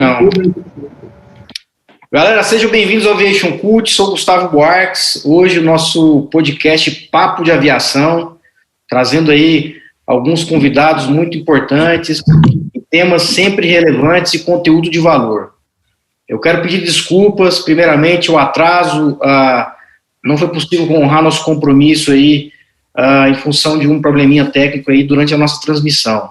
Não. Galera, sejam bem-vindos ao Aviation Cult, sou Gustavo Buarques. Hoje o nosso podcast Papo de Aviação, trazendo aí alguns convidados muito importantes, temas sempre relevantes e conteúdo de valor. Eu quero pedir desculpas, primeiramente, o atraso, não foi possível honrar nosso compromisso aí, em função de um probleminha técnico aí durante a nossa transmissão.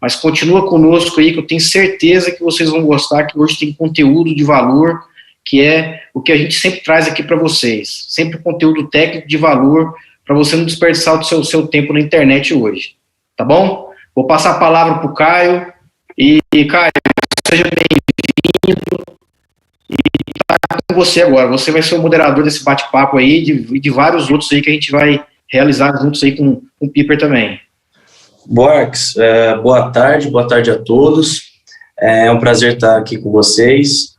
Mas continua conosco aí, que eu tenho certeza que vocês vão gostar, que hoje tem conteúdo de valor, que é o que a gente sempre traz aqui para vocês. Sempre conteúdo técnico de valor, para você não desperdiçar o seu tempo na internet hoje. Tá bom? Vou passar a palavra para o Caio. E, Caio, seja bem-vindo. E tá com você agora. Você vai ser o moderador desse bate-papo aí, de vários outros aí que a gente vai realizar juntos aí com o Piper também. Buarques, boa tarde a todos. É um prazer estar aqui com vocês.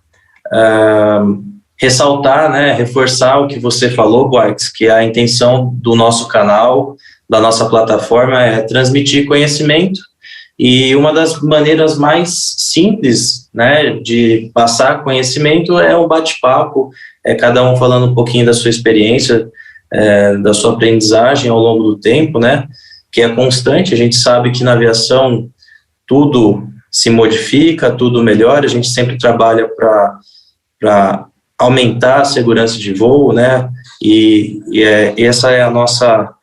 Ressaltar, reforçar o que você falou, Buarques, que a intenção do nosso canal, da nossa plataforma, é transmitir conhecimento, e uma das maneiras mais simples, de passar conhecimento é um bate-papo, cada um falando um pouquinho da sua experiência, da sua aprendizagem ao longo do tempo, que é constante. A gente sabe que na aviação tudo se modifica, tudo melhora, a gente sempre trabalha para aumentar a segurança de voo, e essa é a nossa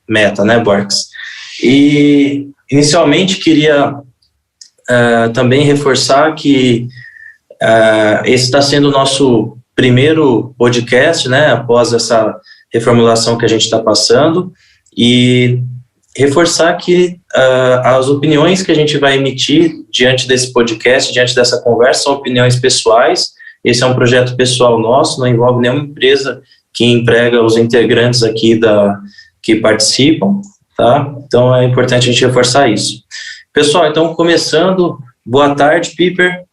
meta, Buarques? E, inicialmente, queria também reforçar que esse está sendo o nosso primeiro podcast, após essa reformulação que a gente está passando, e reforçar que as opiniões que a gente vai emitir diante desse podcast, diante dessa conversa, são opiniões pessoais. Esse é um projeto pessoal nosso, não envolve nenhuma empresa que emprega os integrantes aqui que participam, tá? Então é importante a gente reforçar isso. Pessoal, então começando, boa tarde, Piper.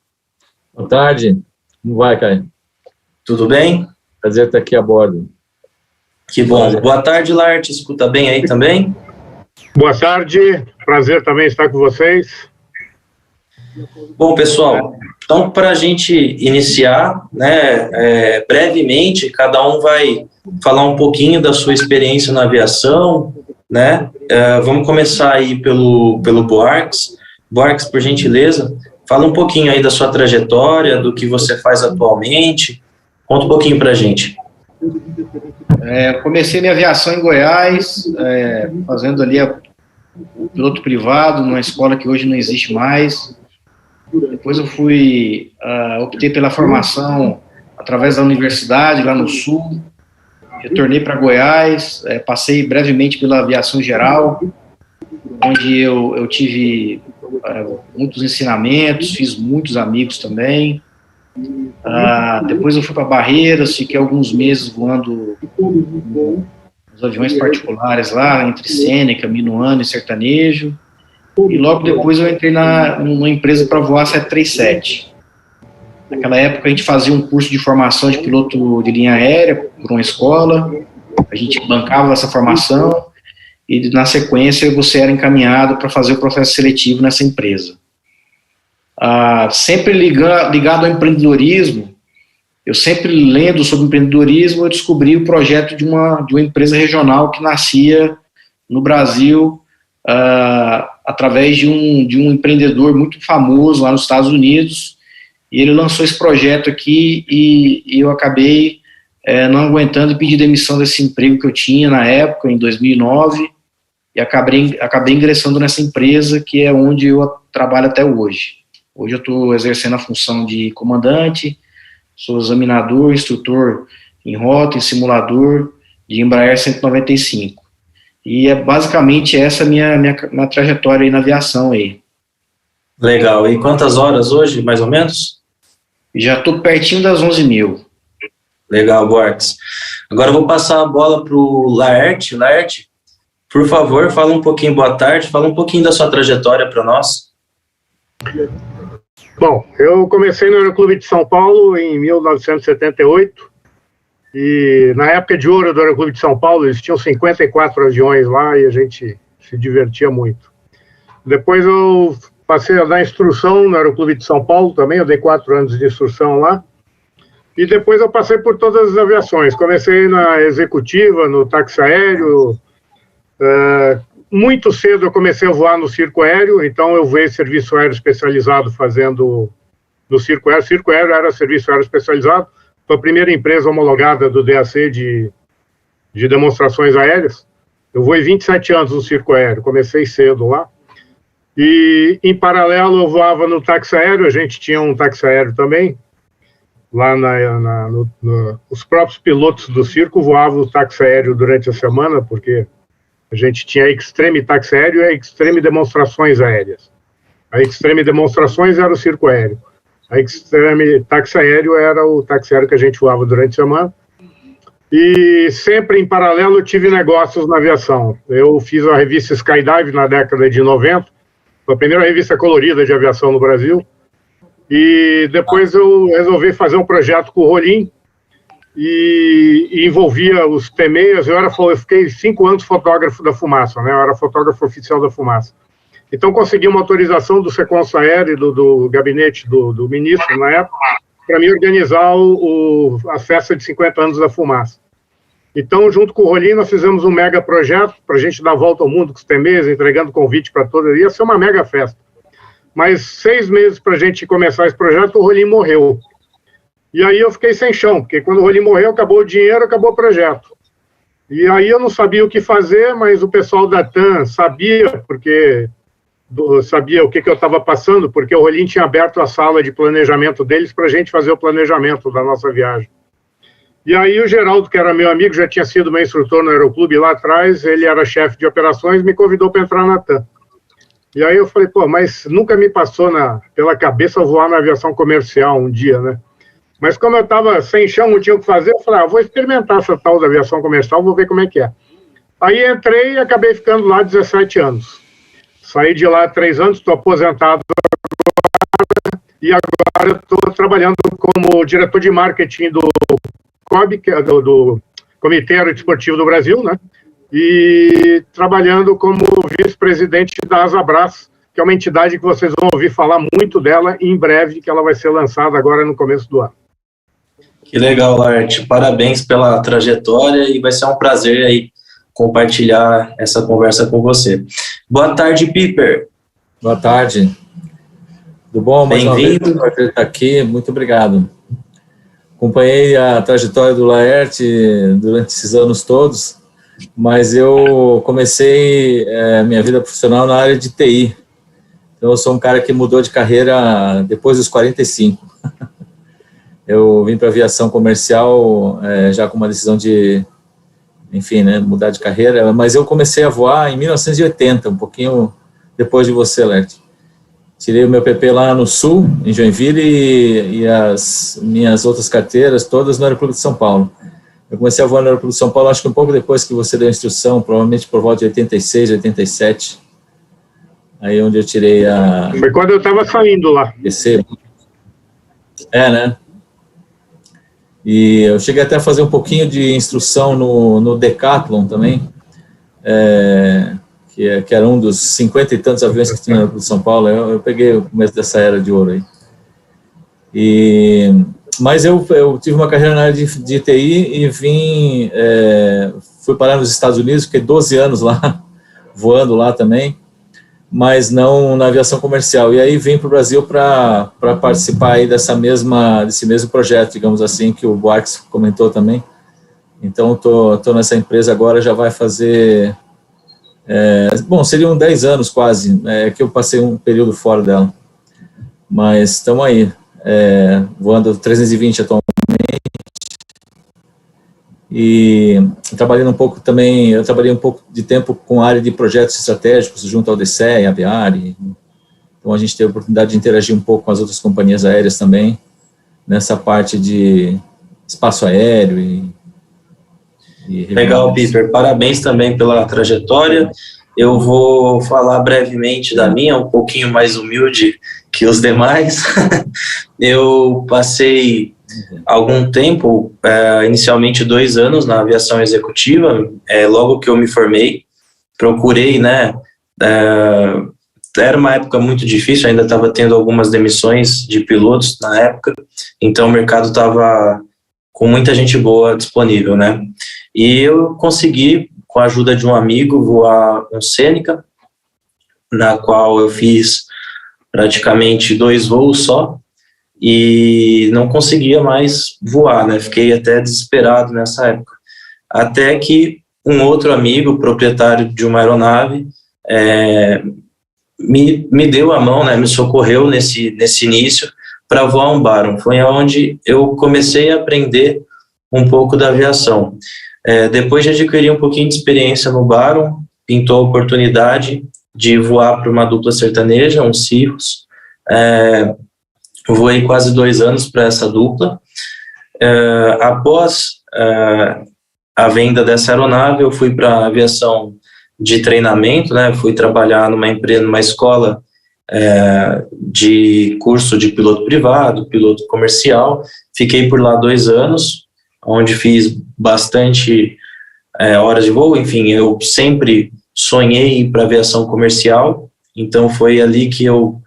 Boa tarde, como vai, Caio? Tudo bem? Prazer estar aqui a bordo. Que bom. Prazer. Boa tarde, Larte, escuta bem aí também? Boa tarde, prazer também estar com vocês. Bom, pessoal, então para a gente iniciar, brevemente, cada um vai falar um pouquinho da sua experiência na aviação, vamos começar aí pelo Buarques. Buarques, por gentileza, fala um pouquinho aí da sua trajetória, do que você faz atualmente, conta um pouquinho para a gente. Comecei minha aviação em Goiás, fazendo ali o piloto privado, numa escola que hoje não existe mais. Depois eu optei pela formação através da universidade, lá no Sul. Retornei para Goiás, passei brevemente pela aviação geral, onde eu tive muitos ensinamentos, fiz muitos amigos também. Depois eu fui para Barreiras, fiquei alguns meses voando nos aviões particulares lá, entre Sêneca, Minuano e Sertanejo, e logo depois eu entrei numa empresa para voar 737. Naquela época a gente fazia um curso de formação de piloto de linha aérea por uma escola, a gente bancava essa formação, e na sequência você era encaminhado para fazer o processo seletivo nessa empresa. Sempre ligado ao empreendedorismo, eu sempre lendo sobre empreendedorismo, eu descobri o projeto de uma empresa regional que nascia no Brasil, através de um empreendedor muito famoso lá nos Estados Unidos, e ele lançou esse projeto aqui, e eu acabei não aguentando e pedi demissão desse emprego que eu tinha na época, em 2009, e acabei ingressando nessa empresa, que é onde eu trabalho até hoje. Hoje eu estou exercendo a função de comandante, sou examinador, instrutor em rota, em simulador de Embraer 195. E é basicamente essa minha trajetória aí na aviação aí. Legal. E quantas horas hoje, mais ou menos? Já estou pertinho das 11 mil. Legal, Buarques. Agora eu vou passar a bola para o Laerte. Laerte, por favor, fala um pouquinho, boa tarde, fala um pouquinho da sua trajetória para nós. Bom, eu comecei no Aeroclube de São Paulo em 1978, e na época de ouro do Aeroclube de São Paulo, eles tinham 54 aviões lá e a gente se divertia muito. Depois eu passei a dar instrução no Aeroclube de São Paulo também, eu dei 4 anos de instrução lá. E depois eu passei por todas as aviações. Comecei na executiva, no táxi aéreo. Muito cedo eu comecei a voar no circo aéreo, então eu veio serviço aéreo especializado fazendo no circo aéreo. Circo aéreo era serviço aéreo especializado. Foi a primeira empresa homologada do DAC de demonstrações aéreas. Eu voei 27 anos no circo aéreo, comecei cedo lá. E, em paralelo, eu voava no táxi aéreo, a gente tinha um táxi aéreo também. Lá os próprios pilotos do circo voavam o táxi aéreo durante a semana, porque a gente tinha a Extreme Táxi Aéreo e a Extreme Demonstrações Aéreas. A Extreme Demonstrações era o circo aéreo. A Extreme Táxi Aéreo era o táxi aéreo que a gente voava durante a semana. E sempre em paralelo eu tive negócios na aviação. Eu fiz a revista Skydive na década de 90, foi a primeira revista colorida de aviação no Brasil. E depois eu resolvi fazer um projeto com o Rolim e envolvia os T-6. Eu fiquei 5 anos fotógrafo da fumaça, né? Eu era fotógrafo oficial da fumaça. Então consegui uma autorização do Seconso Aéreo, do gabinete do ministro na época, para me organizar a festa de 50 anos da fumaça. Então, junto com o Rolim, nós fizemos um mega projeto para a gente dar a volta ao mundo com os T-6, entregando convite para todos. Ia ser uma mega festa. Mas 6 meses para a gente começar esse projeto, o Rolim morreu. E aí eu fiquei sem chão, porque quando o Rolim morreu, acabou o dinheiro, acabou o projeto. E aí eu não sabia o que fazer, mas o pessoal da TAM sabia, sabia o que eu estava passando, porque o Rolim tinha aberto a sala de planejamento deles para a gente fazer o planejamento da nossa viagem. E aí o Geraldo, que era meu amigo, já tinha sido meu instrutor no Aeroclube lá atrás, ele era chefe de operações, me convidou para entrar na TAM. E aí eu falei, mas nunca me passou pela cabeça voar na aviação comercial um dia, né? Mas como eu estava sem chão, não tinha o que fazer, eu falei, vou experimentar essa tal da aviação comercial, vou ver como é que é. Aí entrei e acabei ficando lá 17 anos. Saí de lá 3 anos, estou aposentado agora, e agora estou trabalhando como diretor de marketing do COB, que é do Comitê Aerodesportivo do Brasil, né? E trabalhando como vice-presidente da Asabras, que é uma entidade que vocês vão ouvir falar muito dela em breve, que ela vai ser lançada agora no começo do ano. Que legal, Art. Parabéns pela trajetória e vai ser um prazer aí compartilhar essa conversa com você. Boa tarde, Piper. Boa tarde. Tudo bom? Bem-vindo. Prazer estar aqui. Muito obrigado. Acompanhei a trajetória do Laerte durante esses anos todos, mas eu comecei minha vida profissional na área de TI. Então, eu sou um cara que mudou de carreira depois dos 45. Eu vim para a aviação comercial já com uma decisão de, enfim, né, mudar de carreira, mas eu comecei a voar em 1980, um pouquinho depois de você, Laerte. Tirei o meu PP lá no Sul, em Joinville, e as minhas outras carteiras todas no Aeroclube de São Paulo. Eu comecei a voar no Aeroclube de São Paulo, acho que um pouco depois que você deu a instrução, provavelmente por volta de 86, 87. Aí onde eu tirei a... Foi quando eu estava saindo lá. PC. Né? E eu cheguei até a fazer um pouquinho de instrução no Decathlon também, que era um dos 50 e tantos aviões que tinha no Aeroclube de São Paulo. Eu peguei o começo dessa era de ouro aí. Mas eu tive uma carreira na área de TI e fui parar nos Estados Unidos, fiquei 12 anos lá, voando lá também, mas não na aviação comercial. E aí vim para o Brasil para participar aí desse mesmo projeto, digamos assim, que o Buarques comentou também. Então, estou nessa empresa agora, já vai fazer... seriam 10 anos quase, que eu passei um período fora dela. Mas estamos aí, voando 320 atualmente. E trabalhando um pouco também, eu trabalhei um pouco de tempo com a área de projetos estratégicos junto ao DCE e a Aviare. Então a gente teve a oportunidade de interagir um pouco com as outras companhias aéreas também, nessa parte de espaço aéreo e Legal, Piper. Parabéns também pela trajetória. Eu vou falar brevemente da minha, um pouquinho mais humilde que os demais. Eu passei algum tempo, inicialmente 2 anos na aviação executiva, logo que eu me formei, procurei, era uma época muito difícil, ainda estava tendo algumas demissões de pilotos na época, então o mercado estava com muita gente boa disponível, né? E eu consegui, com a ajuda de um amigo, voar um Seneca, na qual eu fiz praticamente 2 voos só, e não conseguia mais voar, né? Fiquei até desesperado nessa época. Até que um outro amigo, proprietário de uma aeronave, me deu a mão, né? Me socorreu nesse início para voar um Baron. Foi onde eu comecei a aprender um pouco da aviação. Depois de adquirir um pouquinho de experiência no Baron, pintou a oportunidade de voar para uma dupla sertaneja, um Cirrus. Voei quase 2 anos para essa dupla. Após a venda dessa aeronave, eu fui para a aviação de treinamento, né? Fui trabalhar numa empresa, numa escola de curso de piloto privado, piloto comercial. Fiquei por lá 2 anos, onde fiz bastante horas de voo. Enfim, eu sempre sonhei ir para aviação comercial, então foi ali que eu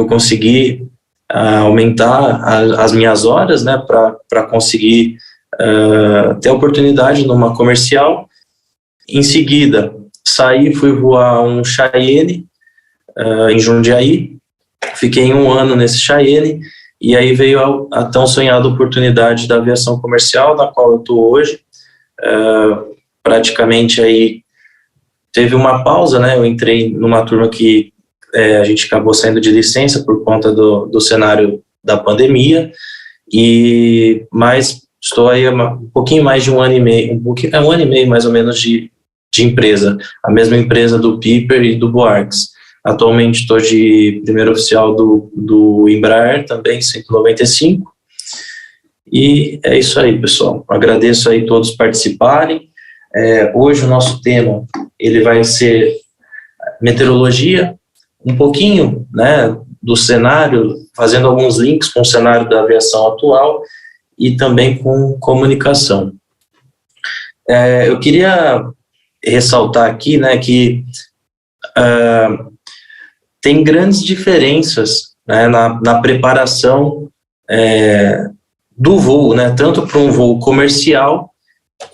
consegui aumentar as minhas horas, né, para conseguir ter oportunidade numa comercial. Em seguida, saí e fui voar um Cheyenne em Jundiaí. Fiquei 1 ano nesse Cheyenne, e aí veio a tão sonhada oportunidade da aviação comercial, na qual eu estou hoje. Praticamente aí teve uma pausa, né? Eu entrei numa turma que a gente acabou saindo de licença por conta do cenário da pandemia, mas estou aí um pouquinho mais de 1 ano e meio, 1 ano e meio mais ou menos de empresa, a mesma empresa do Piper e do Boarcs. Atualmente estou de primeiro oficial do Embraer, também 195, e é isso aí, pessoal. Agradeço aí todos participarem. Hoje o nosso tema ele vai ser meteorologia, um pouquinho, né, do cenário, fazendo alguns links com o cenário da aviação atual e também com comunicação. Eu queria ressaltar aqui, né, que tem grandes diferenças, né, na preparação do voo, né, tanto para um voo comercial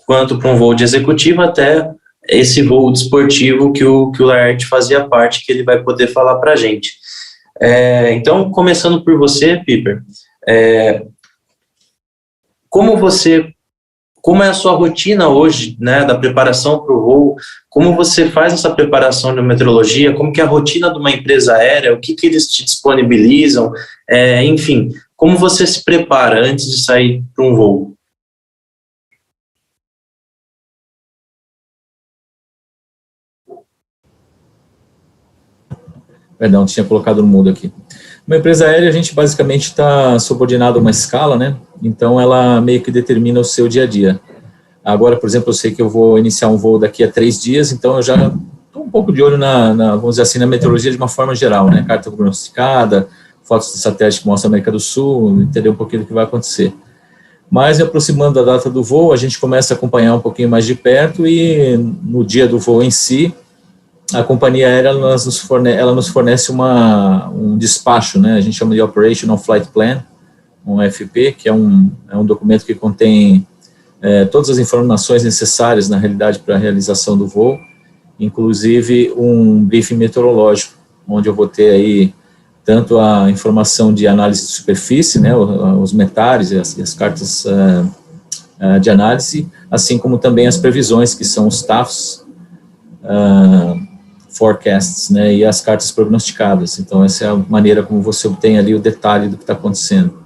quanto para um voo de executivo, até esse voo desportivo que o Laerte fazia parte, que ele vai poder falar para a gente. Então, começando por você, Piper, como é a sua rotina hoje, né, da preparação para o voo? Como você faz essa preparação de meteorologia? Como que é a rotina de uma empresa aérea? O que eles te disponibilizam? Enfim, como você se prepara antes de sair para um voo? Perdão, tinha colocado no mudo aqui. Uma empresa aérea, a gente basicamente está subordinado a uma escala, né? Então, ela meio que determina o seu dia a dia. Agora, por exemplo, eu sei que eu vou iniciar um voo daqui a 3 dias, então eu já estou um pouco de olho vamos dizer assim, na meteorologia de uma forma geral, né? Carta prognosticada, fotos de satélite que mostram a América do Sul, entender um pouquinho do que vai acontecer. Mas, aproximando da data do voo, a gente começa a acompanhar um pouquinho mais de perto e no dia do voo em si, a companhia aérea ela nos fornece um despacho, né? A gente chama de Operational Flight Plan, um FP, que é um documento que contém todas as informações necessárias, na realidade, para a realização do voo, inclusive um briefing meteorológico, onde eu vou ter aí tanto a informação de análise de superfície, né, os metários e as cartas de análise, assim como também as previsões, que são os TAFs, forecasts, né, e as cartas prognosticadas. Então, essa é a maneira como você obtém ali o detalhe do que está acontecendo.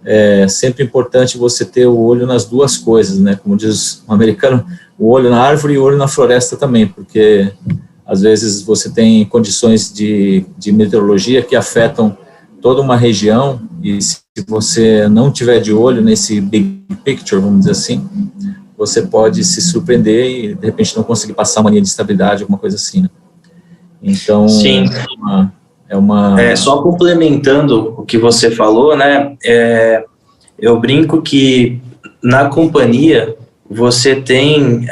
É sempre importante você ter o olho nas duas coisas, né, como diz o americano, o olho na árvore e o olho na floresta também, porque às vezes você tem condições de meteorologia que afetam toda uma região, e se você não tiver de olho nesse big picture, vamos dizer assim, você pode se surpreender e, de repente, não conseguir passar uma linha de estabilidade, alguma coisa assim, né? Então, sim. Só complementando o que você falou, né, eu brinco que na companhia você tem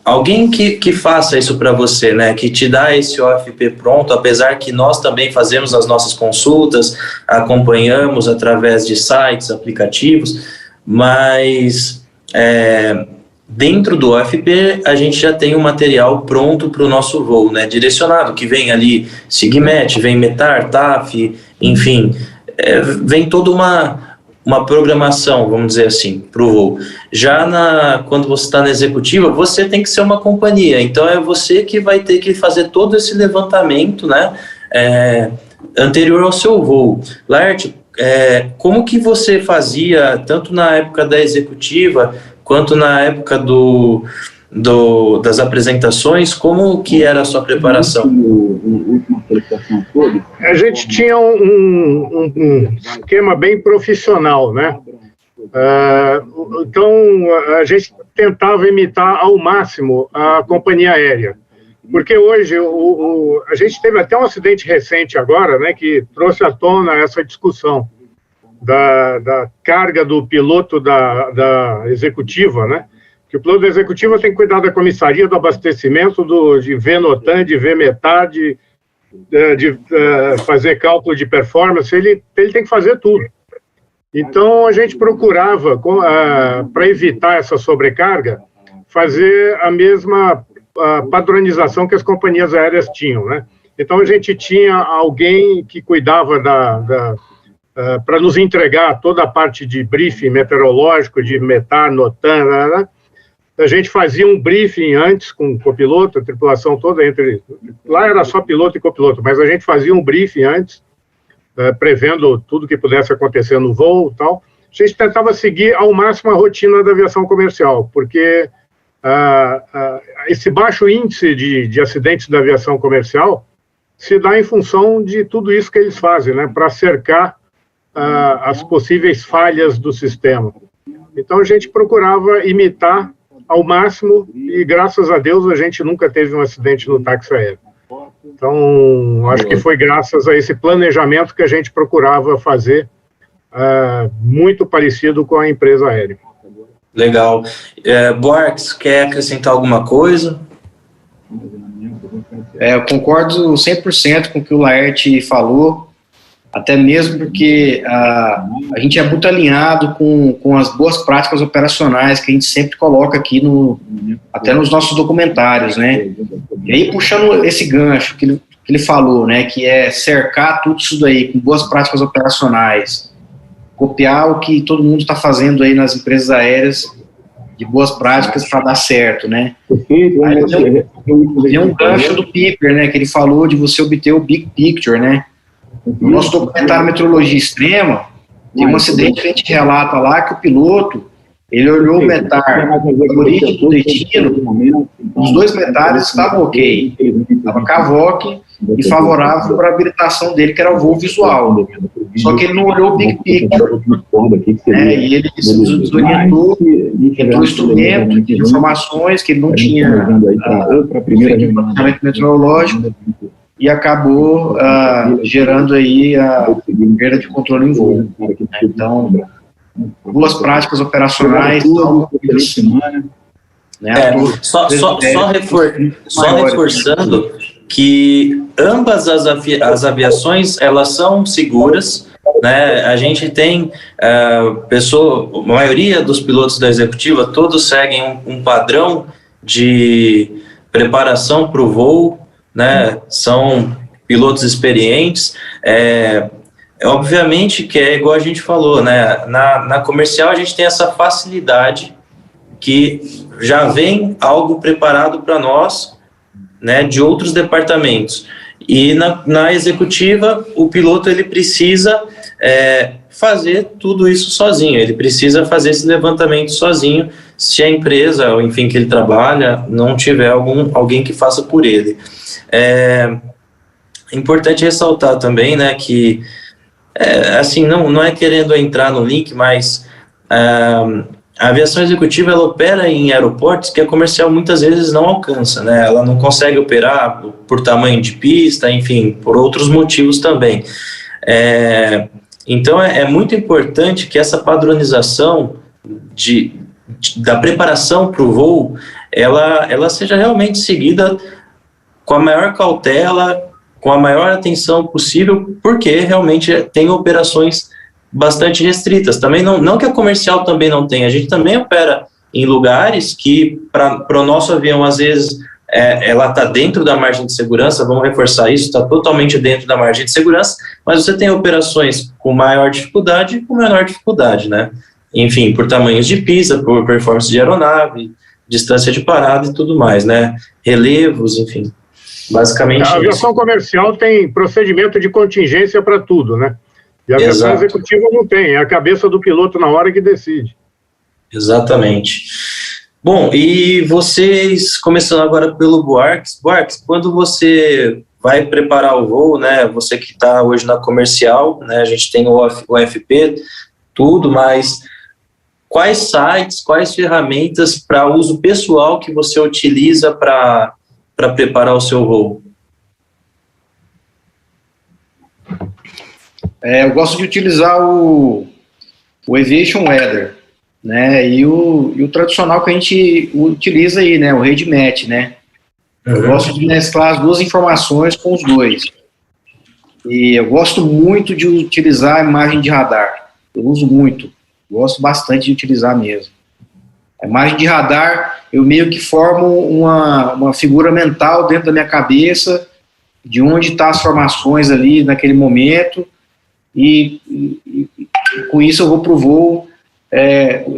alguém que faça isso para você, né? Que te dá esse OFP pronto, apesar que nós também fazemos as nossas consultas, acompanhamos através de sites, aplicativos, mas dentro do OFP a gente já tem o material pronto para o nosso voo, né? Direcionado, que vem ali SIGMET, vem METAR, TAF, enfim, vem toda uma programação, vamos dizer assim, para o voo. Já quando você está na executiva, você tem que ser uma companhia, então é você que vai ter que fazer todo esse levantamento, né, anterior ao seu voo. Laerte, como que você fazia, tanto na época da executiva, quanto na época das apresentações, como que era a sua preparação? A gente tinha um esquema bem profissional, né? Então, a gente tentava imitar ao máximo a companhia aérea, porque hoje a gente teve até um acidente recente agora, né, que trouxe à tona essa discussão da carga do piloto da executiva, né? Que o piloto da executiva tem que cuidar da comissaria, do abastecimento, de VNOTAN, de VMETAR, de fazer cálculo de performance, ele tem que fazer tudo. Então, a gente procurava, para evitar essa sobrecarga, fazer a mesma padronização que as companhias aéreas tinham, né? Então, a gente tinha alguém que cuidava para nos entregar toda a parte de briefing meteorológico, de METAR, NOTAN, né? A gente fazia um briefing antes com o copiloto, a tripulação toda, lá era só piloto e copiloto, mas a gente fazia um briefing antes, prevendo tudo que pudesse acontecer no voo e tal. A gente tentava seguir ao máximo a rotina da aviação comercial, porque esse baixo índice de acidentes da aviação comercial se dá em função de tudo isso que eles fazem, né, para cercar as possíveis falhas do sistema. Então, a gente procurava imitar ao máximo, e graças a Deus a gente nunca teve um acidente no táxi aéreo. Então, acho que foi graças a esse planejamento que a gente procurava fazer, muito parecido com a empresa aérea. Legal. Buarques, quer acrescentar alguma coisa? Eu concordo 100% com o que o Laerte falou, até mesmo porque a gente é muito alinhado com as boas práticas operacionais que a gente sempre coloca aqui, até nos nossos documentários, né? E aí, puxando esse gancho que ele falou, né, que é cercar tudo isso daí com boas práticas operacionais, copiar o que todo mundo está fazendo aí nas empresas aéreas de boas práticas para dar certo, né? Aí tem um gancho do Piper, né, que ele falou de você obter o big picture, né? No nosso documentário Meteorologia Extrema, tem um acidente que a gente relata lá que o piloto, ele olhou o METAR do origem do destino, os dois METARs estavam ok, estava CAVOC e favorável para a habilitação dele, que era o voo visual, só que ele não olhou o big picture, e ele se desorientou, entrou instrumento, informações que ele não tinha feito planejamento meteorológico, e acabou gerando aí a perda de controle em voo. Então, boas práticas operacionais, só reforçando que ambas as aviações, elas são seguras, né? A gente tem a maioria dos pilotos da executiva, todos seguem um padrão de preparação para o voo, né? São pilotos experientes, obviamente que é igual a gente falou, né? Na comercial a gente tem essa facilidade que já vem algo preparado para nós, né, de outros departamentos, e na executiva o piloto ele precisa fazer tudo isso sozinho, ele precisa fazer esse levantamento sozinho, se a empresa, ou enfim, que ele trabalha, não tiver alguém que faça por ele. É importante ressaltar também, né, que assim, não é querendo entrar no link, mas a aviação executiva ela opera em aeroportos que a comercial muitas vezes não alcança, né? Ela não consegue operar por tamanho de pista, enfim, por outros motivos também. Então é muito importante que essa padronização da preparação para o voo, ela seja realmente seguida com a maior cautela, com a maior atenção possível, porque realmente tem operações bastante restritas. Também não que a comercial também não tenha, a gente também opera em lugares que, para o nosso avião, às vezes, ela está dentro da margem de segurança, vamos reforçar isso, está totalmente dentro da margem de segurança, mas você tem operações com maior dificuldade e com menor dificuldade, né? Enfim, por tamanhos de pista, por performance de aeronave, distância de parada e tudo mais, né? Relevos, enfim, basicamente a aviação comercial tem procedimento de contingência para tudo, né? E a aviação executiva não tem, é a cabeça do piloto na hora que decide. Exatamente. Bom, e vocês, começando agora pelo Buarques, quando você vai preparar o voo, né, você que está hoje na comercial, né, a gente tem o FP, tudo, mas quais sites, quais ferramentas para uso pessoal que você utiliza para preparar o seu voo? Eu gosto de utilizar o Aviation Weather, né, e o tradicional que a gente utiliza aí, né, o RateMatch, né. Eu gosto de mesclar as duas informações com os dois. E eu gosto muito de utilizar a imagem de radar. Eu uso muito, gosto bastante de utilizar mesmo. A imagem de radar, eu meio que formo uma figura mental dentro da minha cabeça, de onde estão as formações ali naquele momento, e com isso eu vou para o voo.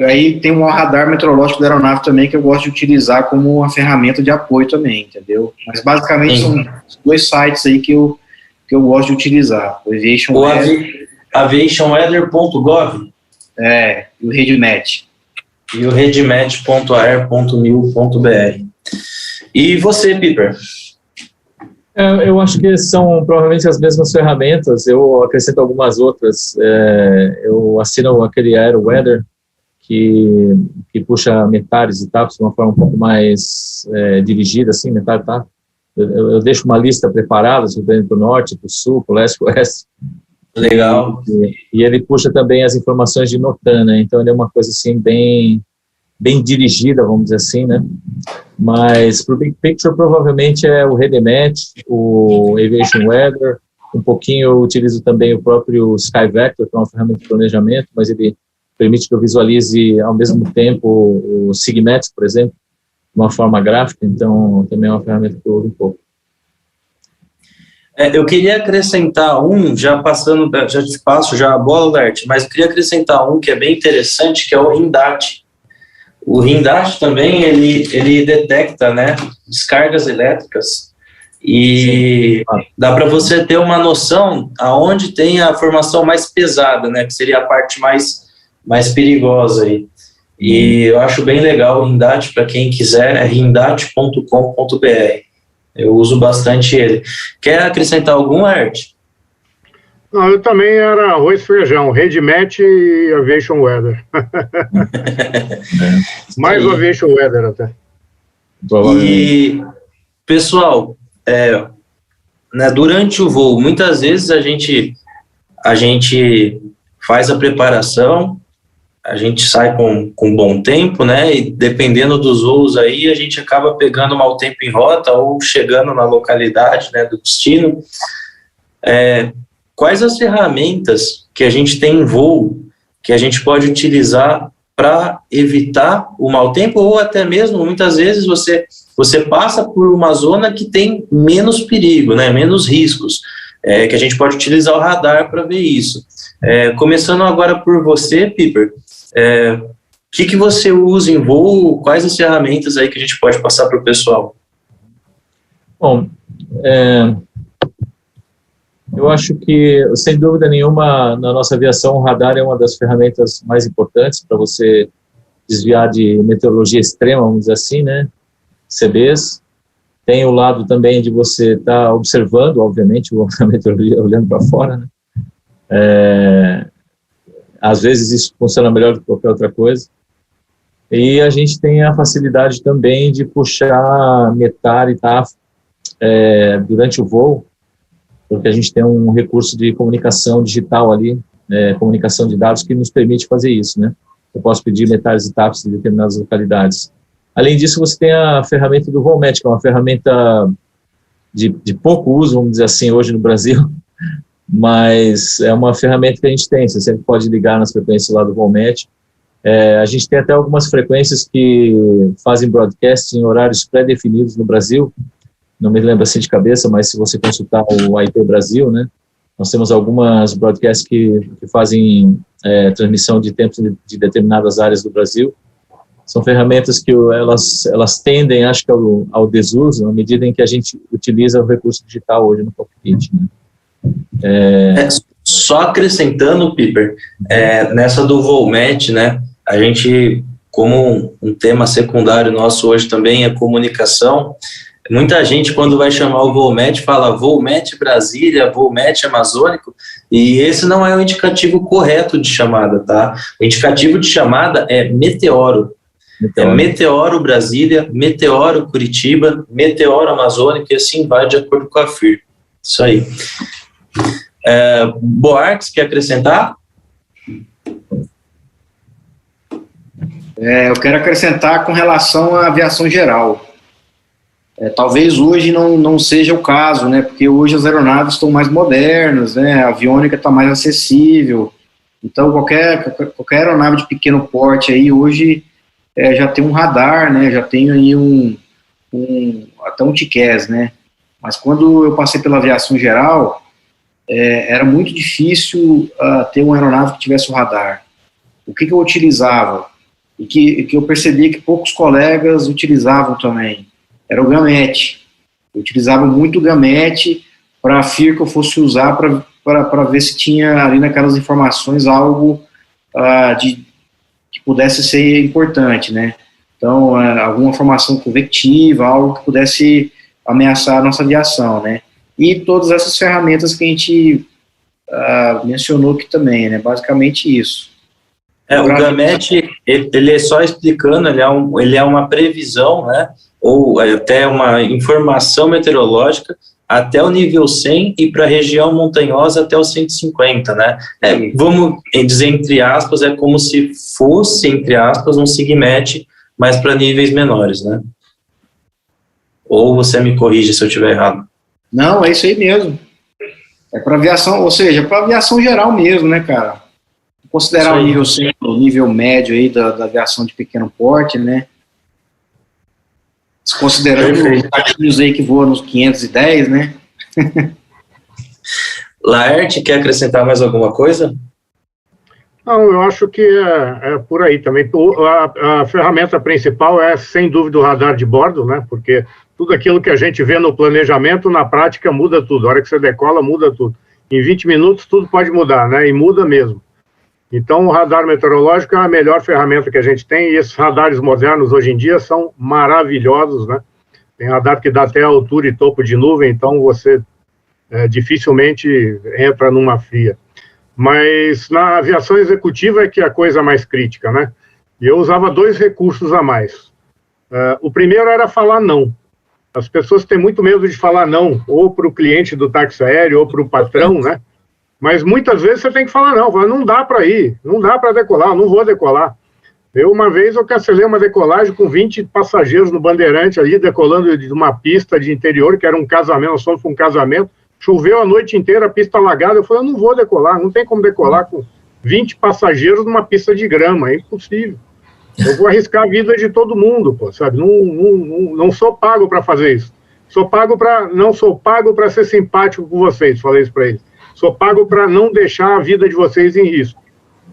Aí tem um radar meteorológico da aeronave também, que eu gosto de utilizar como uma ferramenta de apoio também, entendeu? Mas basicamente são os dois sites aí que eu gosto de utilizar, o Aviation Weather. Aviationweather.gov? E o RateMatch. E o redmatch.ar.mil.br. E você, Piper? Eu acho que são provavelmente as mesmas ferramentas, eu acrescento algumas outras. Eu assino aquele AeroWeather, que puxa metades e etapas de uma forma um pouco mais dirigida, assim, metade e etapa. Eu deixo uma lista preparada, para o norte, para o sul, para o leste, para o oeste. Legal. E ele puxa também as informações de NOTAM, né? Então ele é uma coisa assim bem dirigida, vamos dizer assim, né? Mas para o Big Picture provavelmente é o RateMatch, o Aviation Weather, um pouquinho eu utilizo também o próprio SkyVector, que é uma ferramenta de planejamento, mas ele permite que eu visualize ao mesmo tempo o Sigmatic, por exemplo, de uma forma gráfica, então também é uma ferramenta que eu uso um pouco. Eu queria acrescentar já te passo já a bola, Lert, mas eu queria acrescentar um que é bem interessante, que é o RINDAT. O RINDAT também, ele detecta, né, descargas elétricas e dá para você ter uma noção aonde tem a formação mais pesada, né, que seria a parte mais perigosa aí. E eu acho bem legal o RINDAT, para quem quiser, é rindat.com.br. Eu uso bastante ele. Quer acrescentar algum, Art? Não, eu também era arroz e feijão, RateMatch e Aviation Weather. Mais o Aviation Weather até. E, pessoal, né, durante o voo, muitas vezes a gente faz a preparação, a gente sai com bom tempo, né, e dependendo dos voos aí, a gente acaba pegando mau tempo em rota ou chegando na localidade, né, do destino. Quais as ferramentas que a gente tem em voo que a gente pode utilizar para evitar o mau tempo, ou até mesmo, muitas vezes, você passa por uma zona que tem menos perigo, né, menos riscos, que a gente pode utilizar o radar para ver isso. Começando agora por você, Piper, o que você usa em voo, quais as ferramentas aí que a gente pode passar para o pessoal? Bom, eu acho que, sem dúvida nenhuma, na nossa aviação, o radar é uma das ferramentas mais importantes para você desviar de meteorologia extrema, vamos dizer assim, né? CBs. Tem o lado também de você estar observando, obviamente, a meteorologia olhando para fora, né? Às vezes isso funciona melhor do que qualquer outra coisa. E a gente tem a facilidade também de puxar METAR e TAF durante o voo, porque a gente tem um recurso de comunicação digital ali, comunicação de dados, que nos permite fazer isso, né? eu posso pedir metais e taps em determinadas localidades. Além disso, você tem a ferramenta do Volmet, que é uma ferramenta de pouco uso, vamos dizer assim, hoje no Brasil, mas é uma ferramenta que a gente tem, você sempre pode ligar nas frequências lá do Volmet. A gente tem até algumas frequências que fazem broadcast em horários pré-definidos no Brasil, não me lembro assim de cabeça, mas se você consultar o IP Brasil, né, nós temos algumas broadcasts que fazem transmissão de tempos de determinadas áreas do Brasil. São ferramentas que elas tendem, acho que, ao desuso, na medida em que a gente utiliza o recurso digital hoje no cockpit, né. Só acrescentando, Piper, nessa do Volmet, né, a gente, como um tema secundário nosso hoje também é comunicação, muita gente, quando vai chamar o Volmet, fala Volmet Brasília, Volmet Amazônico, e esse não é o indicativo correto de chamada, tá? O indicativo de chamada é Meteoro. É Meteoro Brasília, Meteoro Curitiba, Meteoro Amazônico, e assim vai de acordo com a FIR. Isso aí. Boarques, quer acrescentar? Eu quero acrescentar com relação à aviação geral. Talvez hoje não seja o caso, né? Porque hoje as aeronaves estão mais modernas, né? A aviônica está mais acessível. Então, qualquer aeronave de pequeno porte aí hoje já tem um radar, né? Já tem aí até um TCAS, né? Mas quando eu passei pela aviação geral, era muito difícil ter uma aeronave que tivesse o radar. O que eu utilizava? E que eu percebi que poucos colegas utilizavam também, era o Gamete. Eu utilizava muito o Gamete para a FIR que eu fosse usar para ver se tinha ali naquelas informações algo que pudesse ser importante, né? Então, alguma informação convectiva, algo que pudesse ameaçar a nossa aviação, né? E todas essas ferramentas que a gente mencionou aqui também, né? Basicamente isso. O Gamete, ele é só explicando, ele é uma previsão, né, ou até uma informação meteorológica até o nível 100 e para a região montanhosa até o 150, né? Vamos dizer entre aspas, é como se fosse, entre aspas, um SIGMET, mas para níveis menores, né? Ou você me corrige se eu estiver errado. Não, é isso aí mesmo. É para aviação, ou seja, para aviação geral mesmo, né, cara? Considerar o nível 100, o nível médio aí da aviação de pequeno porte, né? Considerando os taxinhos aí que voam nos 510, né? Laerte, quer acrescentar mais alguma coisa? Não, eu acho que é por aí também. A ferramenta principal é, sem dúvida, o radar de bordo, né? Porque tudo aquilo que a gente vê no planejamento, na prática, muda tudo. A hora que você decola, muda tudo. Em 20 minutos, tudo pode mudar, né? E muda mesmo. Então, o radar meteorológico é a melhor ferramenta que a gente tem, e esses radares modernos, hoje em dia, são maravilhosos, né? Tem radar que dá até altura e topo de nuvem, então você dificilmente entra numa fria. Mas na aviação executiva é que é a coisa mais crítica, né? E eu usava 2 recursos a mais. O primeiro era falar não. As pessoas têm muito medo de falar não, ou para o cliente do táxi aéreo, ou para o patrão, né? Mas muitas vezes você tem que falar não dá para ir, não dá para decolar, não vou decolar. Uma vez eu cancelei uma decolagem com 20 passageiros no Bandeirante ali, decolando de uma pista de interior, que era um casamento, nós fomos para um casamento, choveu a noite inteira, a pista alagada, eu falei, eu não vou decolar, não tem como decolar com 20 passageiros numa pista de grama, é impossível. Eu vou arriscar a vida de todo mundo, pô, sabe? Não sou pago para fazer isso. Não sou pago para ser simpático com vocês, falei isso para eles. Sou pago para não deixar a vida de vocês em risco.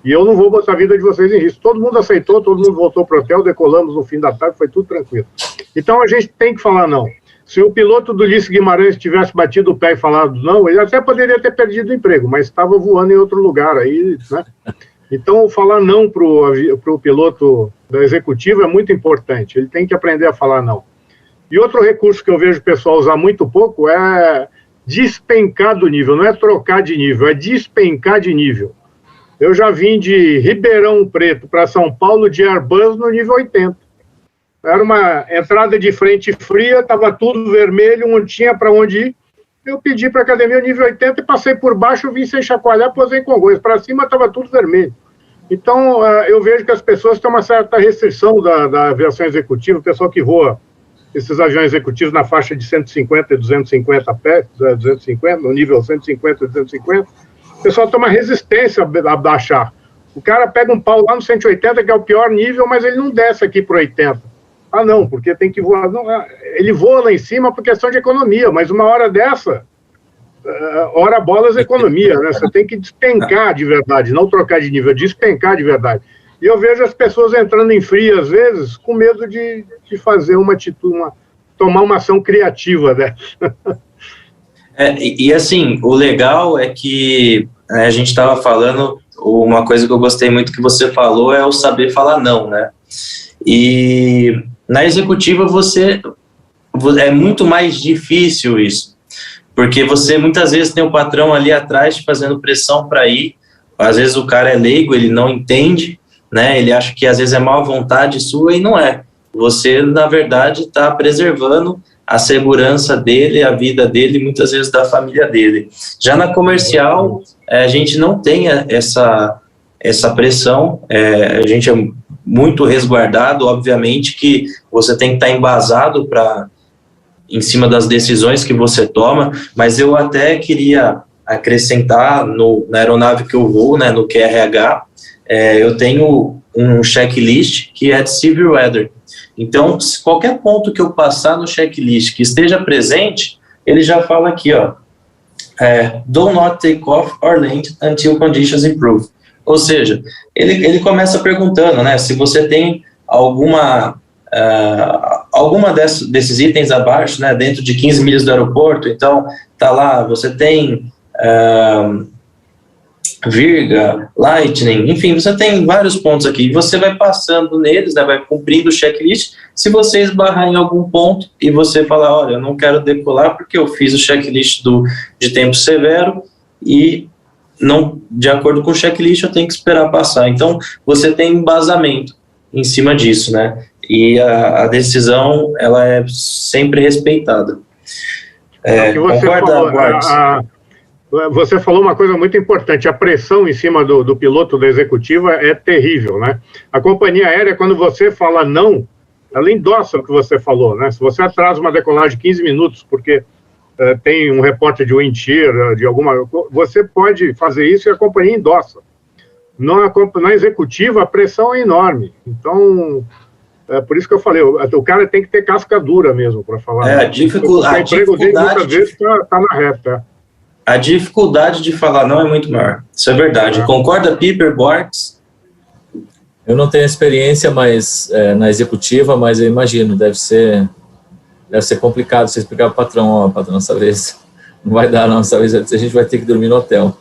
E eu não vou botar a vida de vocês em risco. Todo mundo aceitou, todo mundo voltou para o hotel, decolamos no fim da tarde, foi tudo tranquilo. Então a gente tem que falar não. Se o piloto do Ulisses Guimarães tivesse batido o pé e falado não, ele até poderia ter perdido o emprego, mas estava voando em outro lugar aí, né? Então falar não para o piloto da executiva é muito importante. Ele tem que aprender a falar não. E outro recurso que eu vejo o pessoal usar muito pouco é despencar do nível, não é trocar de nível, é despencar de nível. Eu já vim de Ribeirão Preto para São Paulo de Airbus no nível 80. Era uma entrada de frente fria, estava tudo vermelho, não tinha para onde ir. Eu pedi para a academia nível 80 e passei por baixo, vim sem chacoalhar, posei em Congonhas. Para cima estava tudo vermelho. Então, eu vejo que as pessoas têm uma certa restrição da aviação executiva, o pessoal que voa esses aviões executivos na faixa de 150 e 250 pés, 250, no nível 150 e 250, o pessoal tem uma resistência a baixar. O cara pega um pau lá no 180, que é o pior nível, mas ele não desce aqui para 80. Ah, não, porque tem que voar. Não, ele voa lá em cima por questão de economia, mas uma hora dessa, hora bolas economia, né? Você tem que despencar de verdade, não trocar de nível, despencar de verdade. E eu vejo as pessoas entrando em fria, às vezes, com medo de fazer uma atitude, tomar uma ação criativa dessa. E assim, o legal é que a gente estava falando, uma coisa que eu gostei muito que você falou é o saber falar não, né? E na executiva é muito mais difícil isso, porque você muitas vezes tem o patrão ali atrás te fazendo pressão para ir, às vezes o cara é leigo, ele não entende, né? Ele acha que às vezes é má vontade sua e não é. Você, na verdade, está preservando a segurança dele, a vida dele e muitas vezes da família dele. Já na comercial, a gente não tem essa pressão, a gente é muito resguardado, obviamente que você tem que estar embasado em cima das decisões que você toma, mas eu até queria acrescentar na aeronave que eu vou, né, no QRH, eu tenho um checklist que é de civil weather. Então, se qualquer ponto que eu passar no checklist que esteja presente, ele já fala aqui, ó, do not take off or land until conditions improve. Ou seja, ele começa perguntando, né, se você tem alguma desses itens abaixo, né, dentro de 15 milhas do aeroporto, então tá lá, você tem virga, lightning, enfim, você tem vários pontos aqui, e você vai passando neles, né, vai cumprindo o checklist. Se você esbarrar em algum ponto e você falar, olha, eu não quero decolar porque eu fiz o checklist de tempo severo e não, de acordo com o checklist, eu tenho que esperar passar. Então, você tem embasamento em cima disso, né, e a decisão, ela é sempre respeitada. Concorda, Marcos? Você falou uma coisa muito importante, a pressão em cima do piloto da executiva é terrível, né? A companhia aérea, quando você fala não, ela endossa o que você falou, né? Se você atrasa uma decolagem de 15 minutos porque tem um repórter de wind shear, você pode fazer isso e a companhia endossa. Na executiva, a pressão é enorme. Então, por isso que eu falei, o cara tem que ter casca dura mesmo para falar. A dificuldade... O emprego dele muitas vezes está na reta. A dificuldade de falar não é muito maior. Isso é verdade. Concorda, Piper, Borges? Eu não tenho experiência na executiva, mas eu imagino, deve ser complicado você explicar para o patrão, patrão, essa vez não vai dar não, essa vez a gente vai ter que dormir no hotel.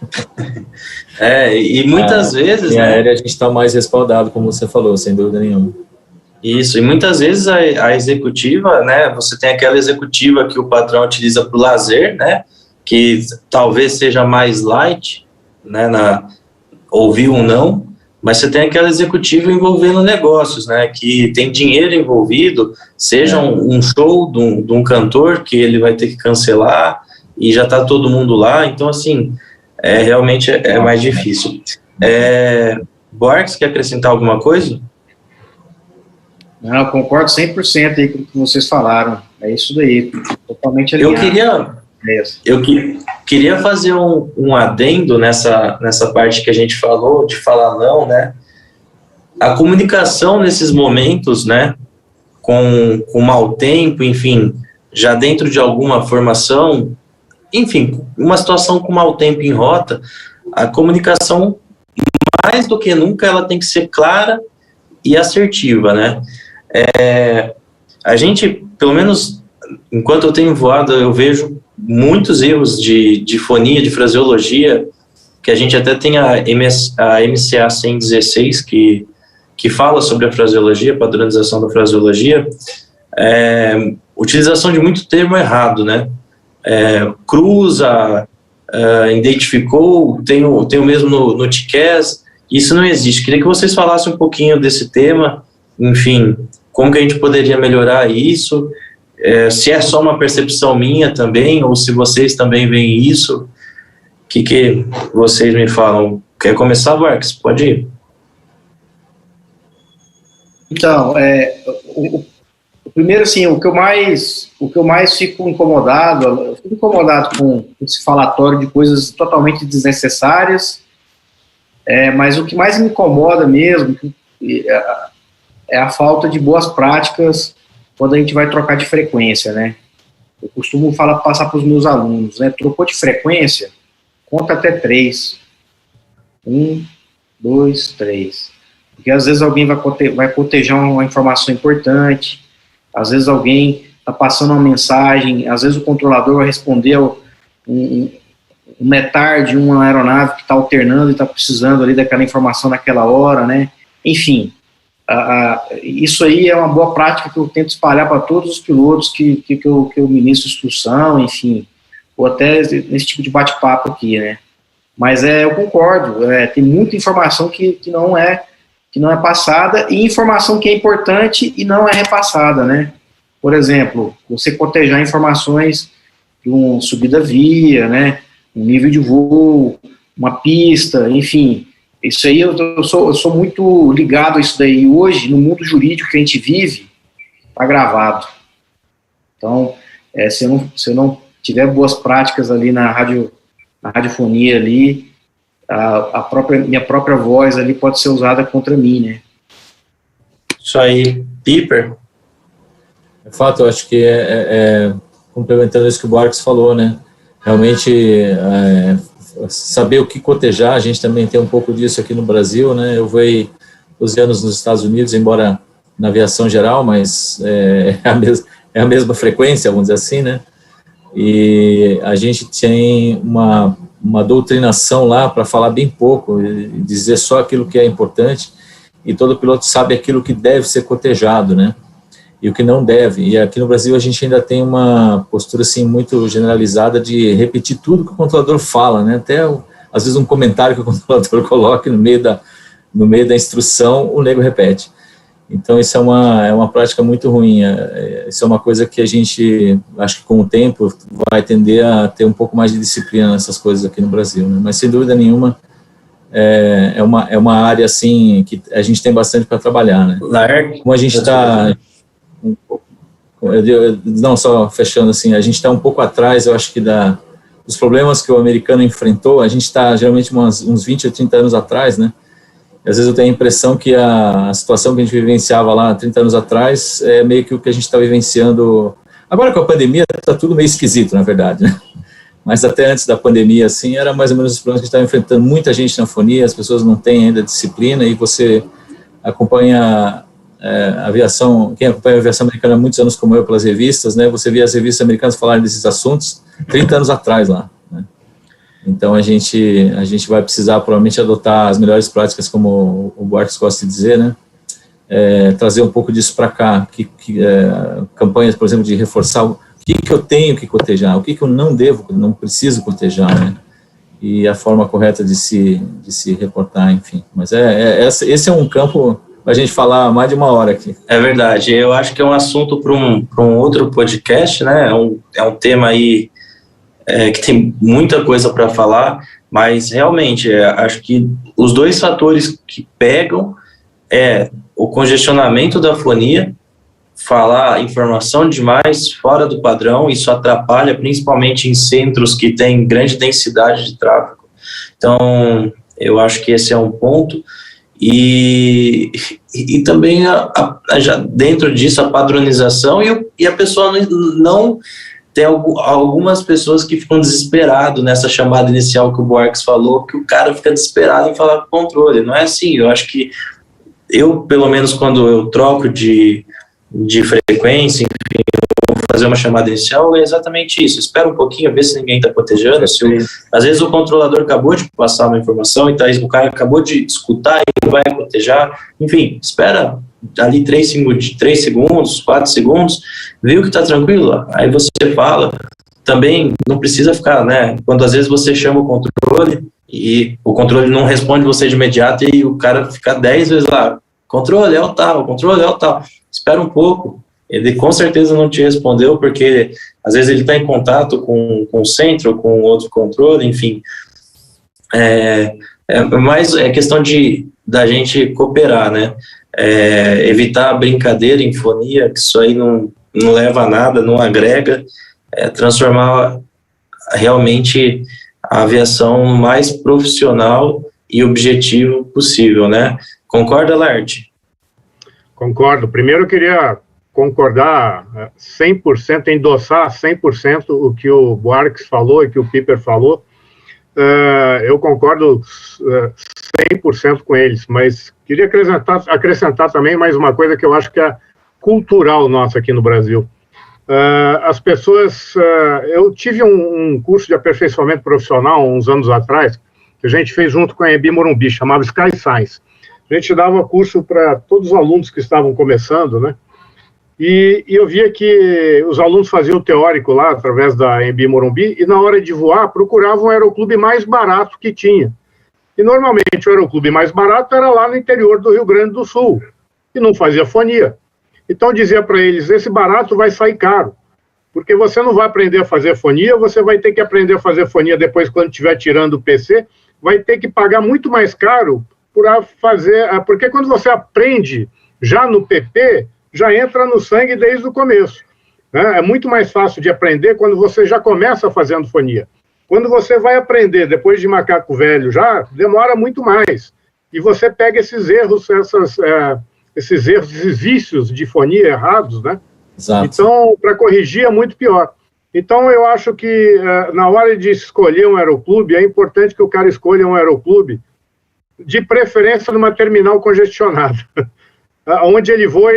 E muitas vezes... Na aérea a gente está mais respaldado, como você falou, sem dúvida nenhuma. Isso, e muitas vezes a executiva, né, você tem aquela executiva que o patrão utiliza para o lazer, né, que talvez seja mais light, né, ouvir um não, mas você tem aquela executiva envolvendo negócios, né, que tem dinheiro envolvido, seja um show de um cantor que ele vai ter que cancelar e já está todo mundo lá, então assim, realmente é mais difícil. Borges, quer acrescentar alguma coisa? Não, eu concordo 100% aí com o que vocês falaram, é isso daí, totalmente alinhado. Eu queria fazer um adendo nessa parte que a gente falou, de falar não, né? A comunicação nesses momentos, né? Com mau tempo, enfim, já dentro de alguma formação, enfim, uma situação com mau tempo em rota, a comunicação, mais do que nunca, ela tem que ser clara e assertiva, né? A gente, pelo menos, enquanto eu tenho voado, eu vejo muitos erros de fonia, de fraseologia, que a gente até tem a MCA 116, que fala sobre a fraseologia, padronização da fraseologia, utilização de muito termo errado, né? Cruza, identificou, tem o mesmo no TCAS, isso não existe. Queria que vocês falassem um pouquinho desse tema, enfim, como que a gente poderia melhorar isso, se é só uma percepção minha também, ou se vocês também veem isso, o que vocês me falam? Quer começar, Marcos? Pode ir. Então, primeiro, assim, o que eu mais fico incomodado, eu fico incomodado com esse falatório de coisas totalmente desnecessárias, mas o que mais me incomoda mesmo é a falta de boas práticas quando a gente vai trocar de frequência, né? Eu costumo passar para os meus alunos, né? Trocou de frequência, conta até 3. 1, 2, 3. Porque às vezes alguém vai cotejar uma informação importante, às vezes alguém está passando uma mensagem, às vezes o controlador vai responder um METAR de uma aeronave que está alternando e está precisando ali daquela informação naquela hora, né? Enfim, isso aí é uma boa prática que eu tento espalhar para todos os pilotos que eu ministro instrução, enfim, ou até nesse tipo de bate-papo aqui, né? Mas eu concordo, tem muita informação que não é passada, e informação que é importante e não é repassada, né? Por exemplo, você cotejar informações de uma subida via, né? Um nível de voo, uma pista, enfim. Isso aí eu sou muito ligado a isso daí. Hoje, no mundo jurídico que a gente vive, está gravado. Então, se eu não tiver boas práticas ali na radiofonia ali, minha própria voz ali pode ser usada contra mim, né? Isso aí, Piper. De fato, eu acho que complementando isso que o Buarques falou, né? Realmente, saber o que cotejar, a gente também tem um pouco disso aqui no Brasil, né? Eu voei 12 anos nos Estados Unidos, embora na aviação geral, mas é a mesma frequência, vamos dizer assim, né? E a gente tem uma doutrinação lá para falar bem pouco, e dizer só aquilo que é importante, e todo piloto sabe aquilo que deve ser cotejado, né? E o que não deve. E aqui no Brasil a gente ainda tem uma postura assim muito generalizada de repetir tudo que o controlador fala, né? Até às vezes um comentário que o controlador coloca no meio da instrução, o nego repete. Então isso é uma prática muito ruim. Isso é uma coisa que a gente, acho que com o tempo vai tender a ter um pouco mais de disciplina nessas coisas aqui no Brasil, né? Mas sem dúvida nenhuma é uma área assim que a gente tem bastante para trabalhar, né? Como a gente está não, só fechando assim, a gente está um pouco atrás, eu acho que dos problemas que o americano enfrentou, a gente está geralmente uns 20 ou 30 anos atrás, né? E às vezes eu tenho a impressão que a situação que a gente vivenciava lá 30 anos atrás é meio que o que a gente está vivenciando agora com a pandemia. Está tudo meio esquisito, na verdade, né? Mas até antes da pandemia, assim, era mais ou menos os problemas que a gente estava enfrentando. Muita gente na fonia, as pessoas não têm ainda disciplina, e você acompanha aviação, quem acompanha a aviação americana há muitos anos como eu pelas revistas, né, você via as revistas americanas falarem desses assuntos 30 anos atrás lá, né? Então a gente vai precisar provavelmente adotar as melhores práticas, como o Buarques gosta de dizer, né, trazer um pouco disso para cá, campanhas, por exemplo, de reforçar o que eu tenho que cotejar, o que eu não preciso cotejar, né, e a forma correta de se reportar, enfim. Mas esse é um campo a gente falar mais de uma hora aqui. É verdade, eu acho que é um assunto para um outro podcast, né? É um tema aí que tem muita coisa para falar, mas realmente acho que os dois fatores que pegam o congestionamento da fonia, falar informação demais fora do padrão, isso atrapalha principalmente em centros que têm grande densidade de tráfego. Então, eu acho que esse é um ponto. E também já dentro disso a padronização, e a pessoa não tem algumas pessoas que ficam desesperadas nessa chamada inicial que o Buarques falou, que o cara fica desesperado em falar controle. Não é assim. Eu acho que pelo menos quando eu troco de frequência, enfim, eu vou fazer uma chamada inicial, é exatamente isso. Espera um pouquinho, ver se ninguém está cotejando. Às vezes o controlador acabou de passar uma informação, então o cara acabou de escutar e vai cotejar. Enfim, espera ali 3 segundos, 4 segundos, viu que está tranquilo, aí você fala. Também não precisa ficar, né? Quando às vezes você chama o controle e o controle não responde você de imediato e o cara fica 10 vezes lá, controle é o tal. Espera um pouco, ele com certeza não te respondeu, porque às vezes ele está em contato com o centro, com outro controle, enfim. Mais questão da gente cooperar, né? evitar a brincadeira em fonia, que isso aí não leva a nada, não agrega, transformar realmente a aviação o mais profissional e objetivo possível, né? Concorda, Laerte? Concordo. Primeiro eu queria concordar 100%, endossar 100% o que o Buarques falou e que o Piper falou. Eu concordo 100% com eles, mas queria acrescentar também mais uma coisa que eu acho que é cultural nossa aqui no Brasil. As pessoas... eu tive um curso de aperfeiçoamento profissional uns anos atrás, que a gente fez junto com a Embi Morumbi, chamava Sky Science. A gente dava curso para todos os alunos que estavam começando, né? E eu via que os alunos faziam o teórico lá, através da Embi Morumbi, e na hora de voar, procuravam o aeroclube mais barato que tinha. E normalmente o aeroclube mais barato era lá no interior do Rio Grande do Sul, e não fazia fonia. Então dizia para eles, esse barato vai sair caro, porque você não vai aprender a fazer fonia, você vai ter que aprender a fazer fonia depois quando estiver tirando o PC, vai ter que pagar muito mais caro por fazer, porque quando você aprende já no PP, já entra no sangue desde o começo, né? É muito mais fácil de aprender quando você já começa fazendo fonia. Quando você vai aprender depois de macaco velho já, demora muito mais. E você pega esses erros, esses vícios de fonia errados, né? Exato. Então, para corrigir é muito pior. Então, eu acho que na hora de escolher um aeroclube, é importante que o cara escolha um aeroclube, de preferência numa terminal congestionada, onde ele voe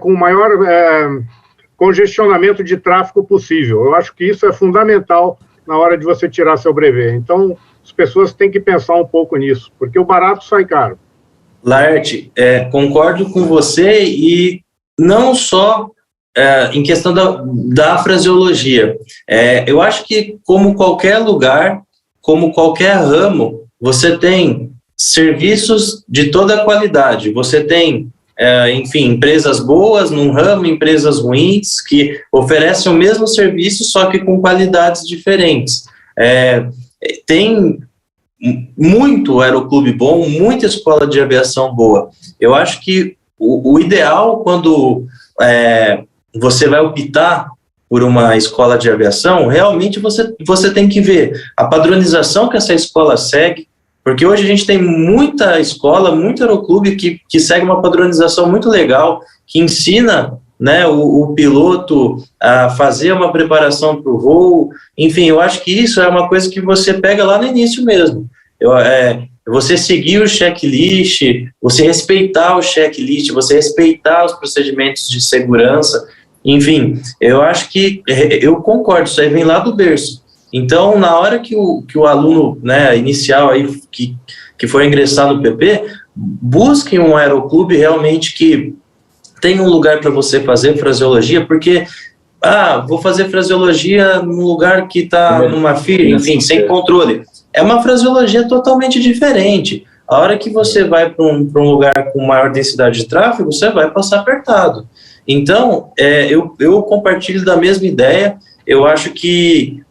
com o maior congestionamento de tráfego possível. Eu acho que isso é fundamental na hora de você tirar seu brevet. Então, as pessoas têm que pensar um pouco nisso, porque o barato sai caro. Laerte, concordo com você, e não só em questão da fraseologia. Eu acho que, como qualquer lugar, como qualquer ramo, você tem serviços de toda a qualidade. Você tem, enfim, empresas boas num ramo, empresas ruins, que oferecem o mesmo serviço, só que com qualidades diferentes. Tem muito aeroclube bom, muita escola de aviação boa. Eu acho que o ideal, quando você vai optar por uma escola de aviação, realmente você tem que ver a padronização que essa escola segue, porque hoje a gente tem muita escola, muito aeroclube que segue uma padronização muito legal, que ensina, né, o piloto a fazer uma preparação para o voo. Enfim, eu acho que isso é uma coisa que você pega lá no início mesmo. Você seguir o checklist, você respeitar o checklist, você respeitar os procedimentos de segurança. Enfim, eu acho que, eu concordo, isso aí vem lá do berço. Então, na hora que o aluno, né, inicial aí, que for ingressar no PP, busque um aeroclube realmente que tem um lugar para você fazer fraseologia, porque, vou fazer fraseologia num lugar que está numa FIR, enfim, sem controle. É uma fraseologia totalmente diferente. A hora que você vai para um lugar com maior densidade de tráfego, você vai passar apertado. Então, eu compartilho da mesma ideia. Eu acho que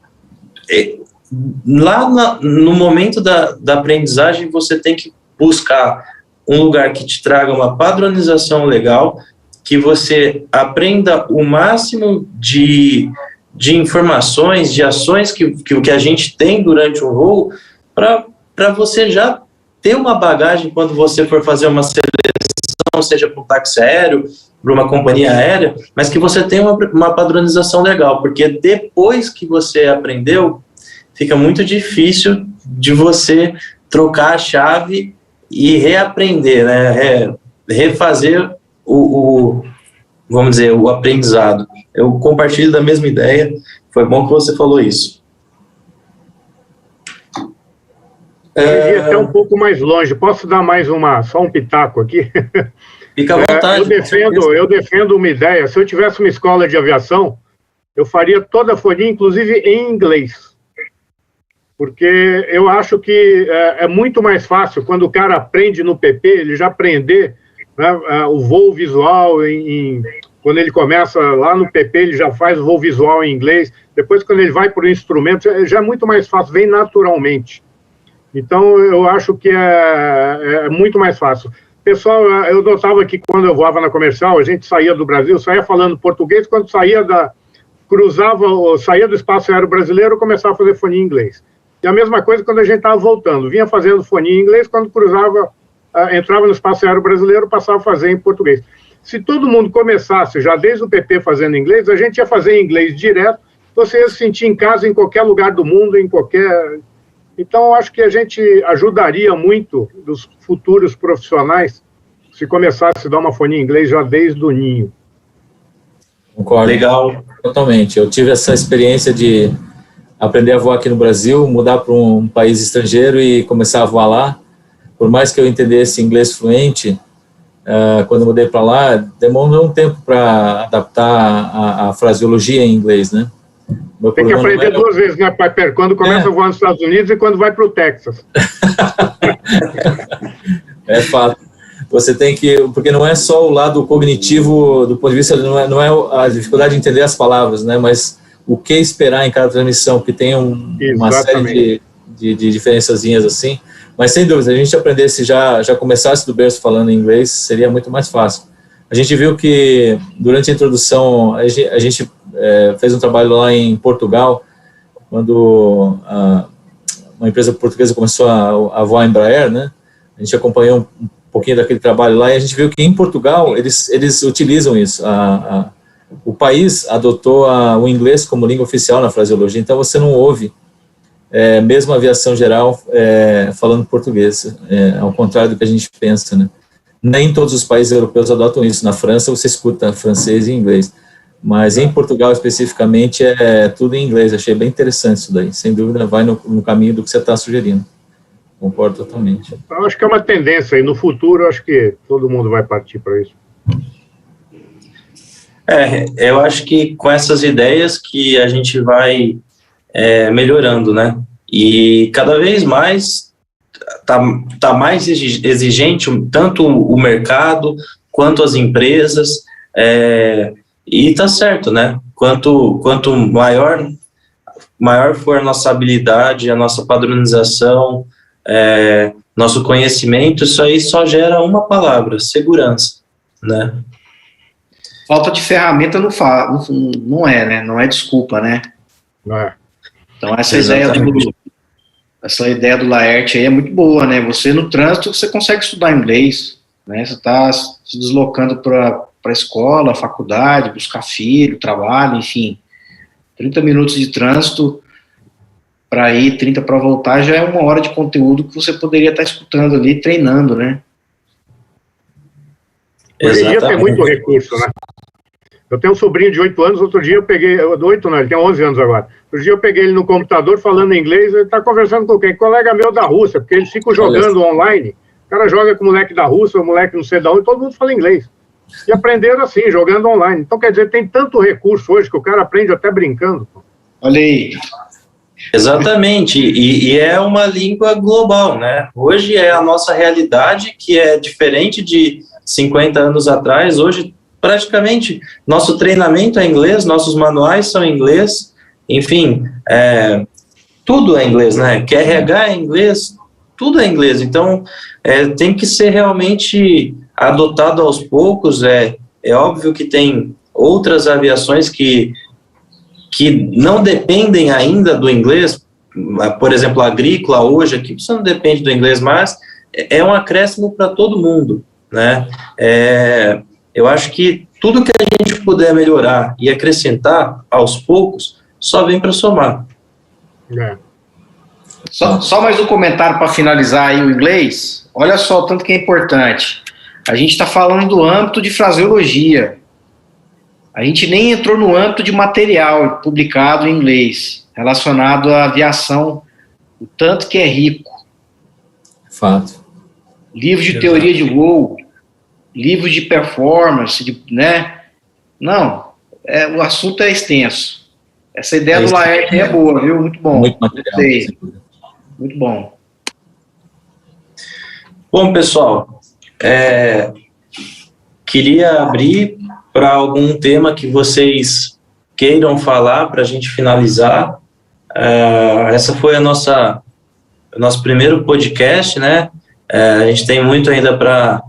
lá no momento da aprendizagem, você tem que buscar um lugar que te traga uma padronização legal, que você aprenda o máximo de informações, de ações que a gente tem durante o voo, para você já ter uma bagagem quando você for fazer uma seleção, seja para um táxi aéreo, para uma companhia aérea, mas que você tenha uma padronização legal, porque depois que você aprendeu, fica muito difícil de você trocar a chave e reaprender, né? Refazer vamos dizer, o aprendizado. Eu compartilho da mesma ideia, foi bom que você falou isso. Eu iria até um pouco mais longe, posso dar só um pitaco aqui? Fica à vontade. Eu defendo uma ideia, se eu tivesse uma escola de aviação, eu faria toda a fonia, inclusive em inglês, porque eu acho que é muito mais fácil, quando o cara aprende no PP, ele já aprender, né, o voo visual, quando ele começa lá no PP, ele já faz o voo visual em inglês, depois quando ele vai para o instrumento, já é muito mais fácil, vem naturalmente. Então, eu acho que é muito mais fácil. pessoal, eu notava que quando eu voava na comercial, a gente saía do Brasil, saía falando português, quando saía saía do espaço aéreo brasileiro, começava a fazer fonia em inglês. E a mesma coisa quando a gente estava voltando, vinha fazendo fonia em inglês, quando entrava no espaço aéreo brasileiro, passava a fazer em português. Se todo mundo começasse, já desde o PP, fazendo inglês, a gente ia fazer em inglês direto, você ia se sentir em casa em qualquer lugar do mundo, Então, eu acho que a gente ajudaria muito dos futuros profissionais se começasse a dar uma fonia em inglês já desde o ninho. Concordo. Legal. Totalmente. Eu tive essa experiência de aprender a voar aqui no Brasil, mudar para um país estrangeiro e começar a voar lá. Por mais que eu entendesse inglês fluente, quando eu mudei para lá, demorou um tempo para adaptar a fraseologia em inglês, né? Tem que aprender duas vezes, né, Piper? Quando começa a voar nos Estados Unidos e quando vai para o Texas. É fato. Você tem que... Porque não é só o lado cognitivo, do ponto de vista... Não é a dificuldade de entender as palavras, né? Mas o que esperar em cada transmissão, que tem uma série de diferençazinhas assim. Mas, sem dúvida, se a gente aprendesse, já começasse do berço falando em inglês, seria muito mais fácil. A gente viu que, durante a introdução, a gente fez um trabalho lá em Portugal, quando uma empresa portuguesa começou a voar Embraer, né? A gente acompanhou um pouquinho daquele trabalho lá e a gente viu que em Portugal eles utilizam isso. O país adotou o inglês como língua oficial na fraseologia, então você não ouve, mesmo a aviação geral, falando português, ao contrário do que a gente pensa, né? Nem todos os países europeus adotam isso. Na França você escuta francês e inglês, mas em Portugal especificamente é tudo em inglês. Achei bem interessante isso daí. Sem dúvida vai no caminho do que você está sugerindo. Concordo totalmente. Eu acho que é uma tendência e no futuro eu acho que todo mundo vai partir para isso. Eu acho que com essas ideias que a gente vai melhorando, né? E cada vez mais tá mais exigente tanto o mercado quanto as empresas, e tá certo, né? Quanto maior for a nossa habilidade, a nossa padronização, nosso conhecimento, isso aí só gera uma palavra: segurança, né? Falta de ferramenta não é, né? Não é desculpa, né? Não é. Então essa ideia do Laerte aí é muito boa, né? Você no trânsito você consegue estudar inglês, né? Você está se deslocando para a escola, faculdade, buscar filho, trabalho, enfim. 30 minutos de trânsito para ir, 30 para voltar, já é 1 hora de conteúdo que você poderia estar escutando ali, treinando, né? Hoje em dia tem muito recurso, né? Eu tenho um sobrinho de 8 anos, outro dia eu peguei, 8 não, ele tem 11 anos agora. Outro dia eu peguei ele no computador falando inglês, ele está conversando com quem? Colega meu da Rússia, porque eles ficam jogando online. O cara joga com o moleque da Rússia, o moleque não sei de onde, todo mundo fala inglês. E aprenderam assim, jogando online. Então, quer dizer, tem tanto recurso hoje que o cara aprende até brincando. Olha aí. Exatamente, e é uma língua global, né? Hoje é a nossa realidade, que é diferente de 50 anos atrás. Hoje, praticamente, nosso treinamento é inglês, nossos manuais são em inglês, enfim, tudo é inglês, né? QRH é inglês, tudo é inglês. Então, tem que ser realmente adotado aos poucos. É óbvio que tem outras aviações que não dependem ainda do inglês, por exemplo, a agrícola hoje aqui, você não depende do inglês, mas é um acréscimo para todo mundo, né? Eu acho que tudo que a gente puder melhorar e acrescentar aos poucos, só vem para somar. Só mais um comentário para finalizar aí o inglês. Olha só o tanto que é importante. A gente está falando do âmbito de fraseologia. A gente nem entrou no âmbito de material publicado em inglês, relacionado à aviação, o tanto que é rico. Fato. Livros de teoria de voo, livros de performance, né? Não, o assunto é extenso. Essa ideia do Laerte é boa, viu? Muito bom. Muito material. Muito bom. Bom, pessoal, queria abrir para algum tema que vocês queiram falar para a gente finalizar. Essa foi o nosso primeiro podcast, né? A gente tem muito ainda para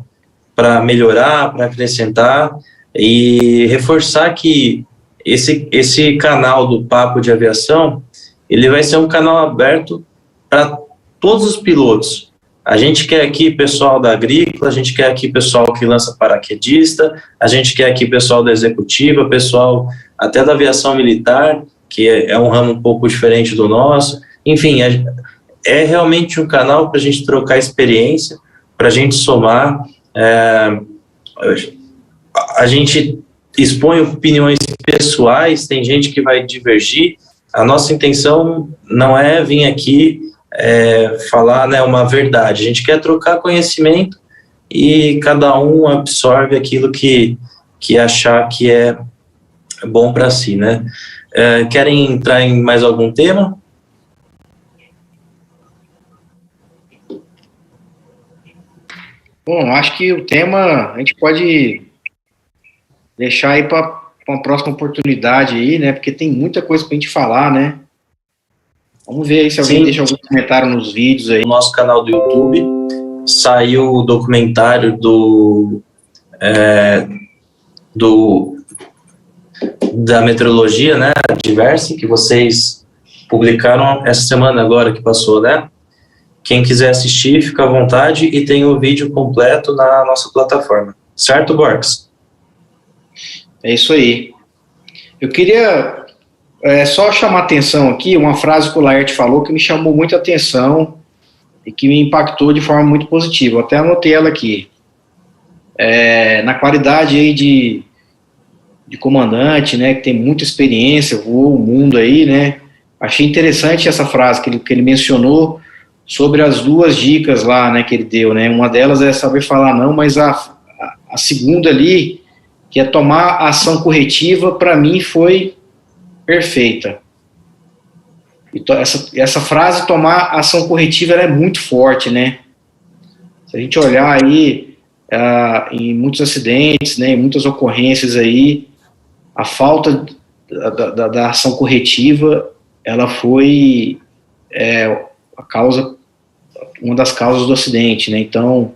para melhorar, para acrescentar e reforçar que esse canal do Papo de Aviação, ele vai ser um canal aberto para todos os pilotos. A gente quer aqui pessoal da agrícola, a gente quer aqui pessoal que lança paraquedista, a gente quer aqui pessoal da executiva, pessoal até da aviação militar, que é um ramo um pouco diferente do nosso. Enfim, é realmente um canal para a gente trocar experiência, para a gente somar. A gente expõe opiniões pessoais, tem gente que vai divergir. A nossa intenção não é vir aqui falar, né, uma verdade. A gente quer trocar conhecimento e cada um absorve aquilo que achar que é bom para si, né? Querem entrar em mais algum tema? Bom, acho que o tema a gente pode deixar aí para uma próxima oportunidade aí, né? Porque tem muita coisa para a gente falar, né? Vamos ver aí se alguém deixa algum comentário nos vídeos aí. No nosso canal do YouTube saiu o documentário da meteorologia, né? Diversa, que vocês publicaram essa semana agora que passou, né? Quem quiser assistir, fica à vontade e tem o vídeo completo na nossa plataforma. Certo, Borges? É isso aí. Eu queria só chamar atenção aqui, uma frase que o Laerte falou que me chamou muita atenção e que me impactou de forma muito positiva. Eu até anotei ela aqui. Na qualidade aí de comandante, né, que tem muita experiência, voou o mundo aí, né? Achei interessante essa frase que ele mencionou sobre as duas dicas lá, né, que ele deu, né? Uma delas é saber falar não, mas a segunda ali, que é tomar ação corretiva, para mim foi perfeita. Então, essa frase, tomar ação corretiva, ela é muito forte, né? Se a gente olhar aí em muitos acidentes, né, em muitas ocorrências aí, a falta da ação corretiva, ela foi uma das causas do acidente, né? Então,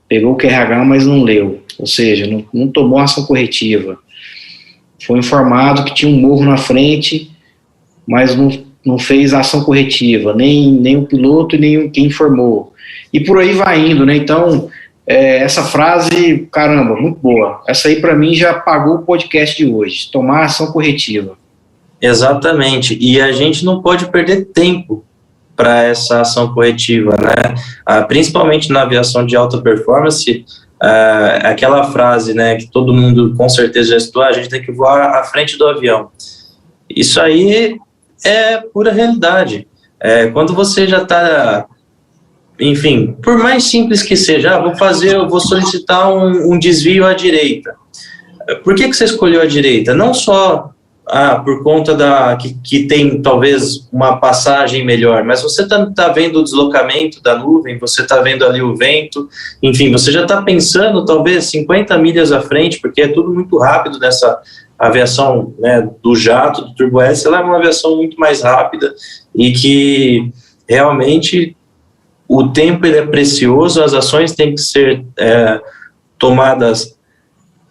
pegou o QRH, mas não leu, ou seja, não tomou ação corretiva. Foi informado que tinha um morro na frente, mas não fez ação corretiva, nem o piloto e nem quem informou. E por aí vai indo, né? Então, essa frase, caramba, muito boa. Essa aí, para mim, já pagou o podcast de hoje, tomar ação corretiva. Exatamente, e a gente não pode perder tempo para essa ação corretiva, né? Principalmente na aviação de alta performance, aquela frase, né, que todo mundo com certeza já estudou, a gente tem que voar à frente do avião. Isso aí é pura realidade. Quando você já está, enfim, por mais simples que seja, vou solicitar um desvio à direita. Por que você escolheu a direita? Não só por conta que tem talvez uma passagem melhor, mas você tá vendo o deslocamento da nuvem, você tá vendo ali o vento, enfim, você já está pensando talvez 50 milhas à frente, porque é tudo muito rápido nessa aviação, né, do jato, do Turbo S. Ela é uma aviação muito mais rápida e que realmente o tempo ele é precioso, as ações têm que ser tomadas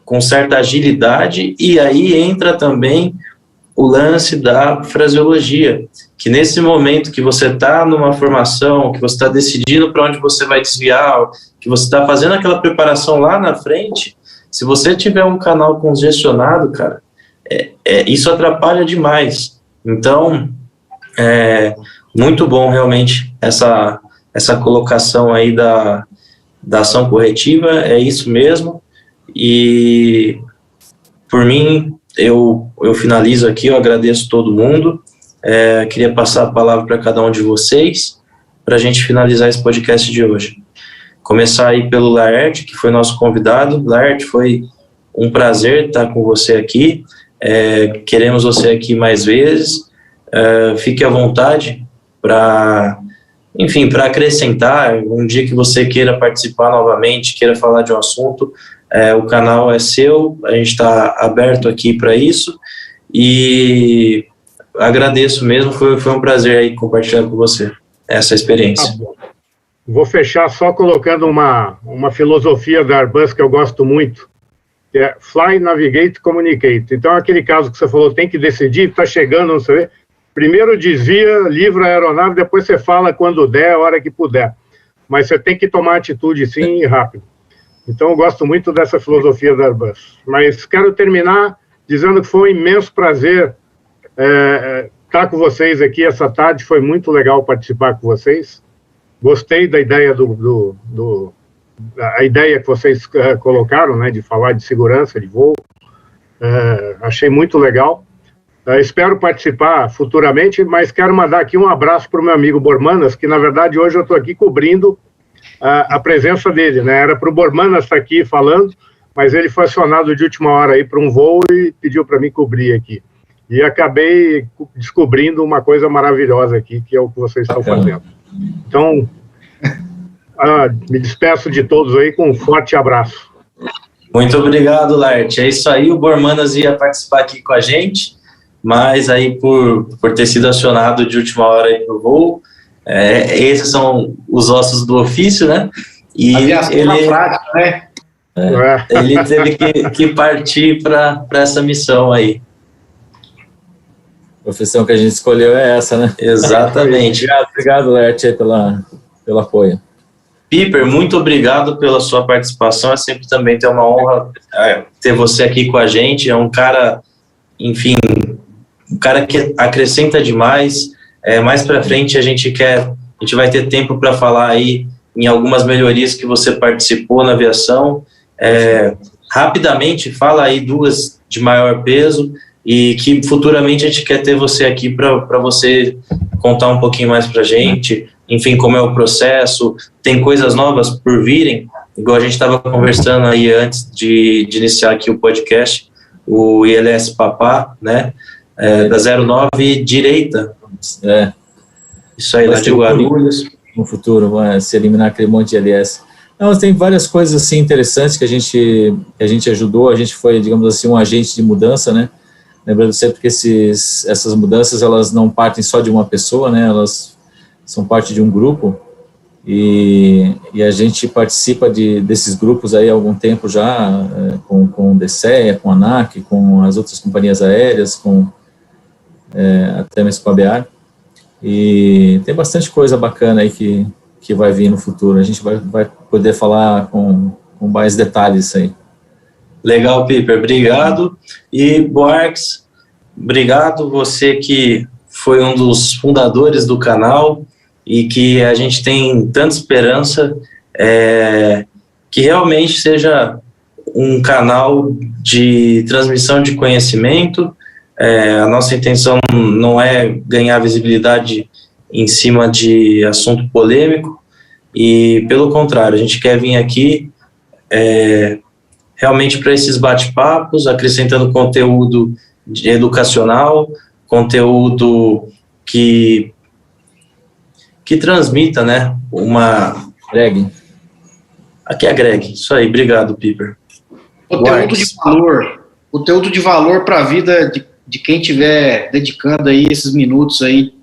com certa agilidade, e aí entra também o lance da fraseologia, que nesse momento que você está numa formação, que você está decidindo para onde você vai desviar, que você está fazendo aquela preparação lá na frente, se você tiver um canal congestionado, cara, isso atrapalha demais. Então, muito bom realmente essa colocação aí da ação corretiva, é isso mesmo. E por mim, eu finalizo aqui, eu agradeço todo mundo, queria passar a palavra para cada um de vocês, para a gente finalizar esse podcast de hoje. Começar aí pelo Laerte, que foi nosso convidado. Laerte, foi um prazer estar com você aqui, queremos você aqui mais vezes, fique à vontade para acrescentar, um dia que você queira participar novamente, queira falar de um assunto, o canal é seu, a gente está aberto aqui para isso, e agradeço mesmo, foi um prazer aí compartilhar com você essa experiência. Tá bom. Vou fechar só colocando uma filosofia da Airbus que eu gosto muito, que é Fly, Navigate, Communicate. Então, aquele caso que você falou, tem que decidir, está chegando, não sei. Primeiro desvia, livra a aeronave, depois você fala quando der, a hora que puder. Mas você tem que tomar atitude, sim, e rápido. Então, eu gosto muito dessa filosofia da Airbus. Mas quero terminar dizendo que foi um imenso prazer estar com vocês aqui essa tarde. Foi muito legal participar com vocês. Gostei da ideia a ideia que vocês colocaram, né, de falar de segurança de voo. Achei muito legal. Espero participar futuramente, mas quero mandar aqui um abraço para o meu amigo Bormanas, que, na verdade, hoje eu estou aqui cobrindo a presença dele, né? Era para o Bormanas estar aqui falando, mas ele foi acionado de última hora aí para um voo e pediu para mim cobrir aqui. E acabei descobrindo uma coisa maravilhosa aqui, que é o que vocês estão fazendo. Então, me despeço de todos aí com um forte abraço. Muito obrigado, Laerte. É isso aí, o Bormanas ia participar aqui com a gente, mas aí por ter sido acionado de última hora aí pro voo, esses são os ossos do ofício, né? E ele, prática, né? Ele teve que partir para essa missão aí. A profissão que a gente escolheu é essa, né? Exatamente. Obrigado, Laerte, pelo apoio. Piper, muito obrigado pela sua participação. É sempre também ter uma honra ter você aqui com a gente. É um cara, enfim, um cara que acrescenta demais. Mais para frente a gente vai ter tempo para falar aí em algumas melhorias que você participou na aviação. Rapidamente, fala aí 2 de maior peso e que futuramente a gente quer ter você aqui para você contar um pouquinho mais para a gente, enfim, como é o processo, tem coisas novas por virem, igual a gente estava conversando aí antes de iniciar aqui o podcast, o ILS Papá, né, da 09 direita. Isso aí, lá de Guarulhos. No futuro, vai se eliminar aquele monte de ILS. Não, tem várias coisas assim interessantes que a gente ajudou, a gente foi, digamos assim, um agente de mudança, né? Lembrando sempre que essas mudanças, elas não partem só de uma pessoa, né? Elas são parte de um grupo e a gente participa desses grupos aí há algum tempo já, com o DCEA, com a ANAC, com as outras companhias aéreas, até mesmo com a BEAR. E tem bastante coisa bacana aí que vai vir no futuro. A gente vai poder falar com mais detalhes aí. Legal, Piper, obrigado. E Buarques, obrigado, você que foi um dos fundadores do canal e que a gente tem tanta esperança que realmente seja um canal de transmissão de conhecimento. A nossa intenção não é ganhar visibilidade em cima de assunto polêmico e, pelo contrário, a gente quer vir aqui realmente para esses bate-papos, acrescentando conteúdo educacional, conteúdo que transmita, né, Agregue. Aqui agregue. Isso aí, obrigado, Piper. Conteúdo de valor para a vida de quem estiver dedicando aí esses minutos aí,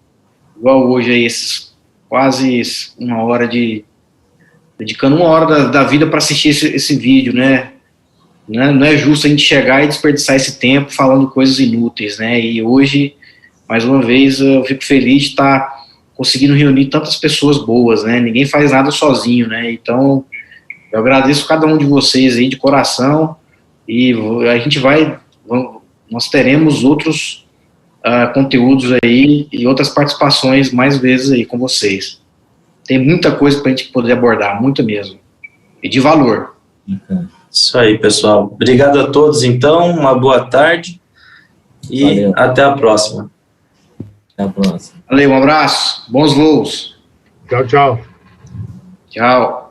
igual hoje aí, esses quase dedicando 1 hora da vida para assistir esse vídeo, né? Não é justo a gente chegar e desperdiçar esse tempo falando coisas inúteis, né? E hoje, mais uma vez, eu fico feliz de estar conseguindo reunir tantas pessoas boas, né? Ninguém faz nada sozinho, né? Então, eu agradeço cada um de vocês aí de coração e a gente nós teremos outros conteúdos aí e outras participações mais vezes aí com vocês. Tem muita coisa para a gente poder abordar, muito mesmo. E de valor. Isso aí, pessoal. Obrigado a todos, então. Uma boa tarde e valeu. Até a próxima. Até a próxima. Valeu, um abraço. Bons voos. Tchau, tchau. Tchau.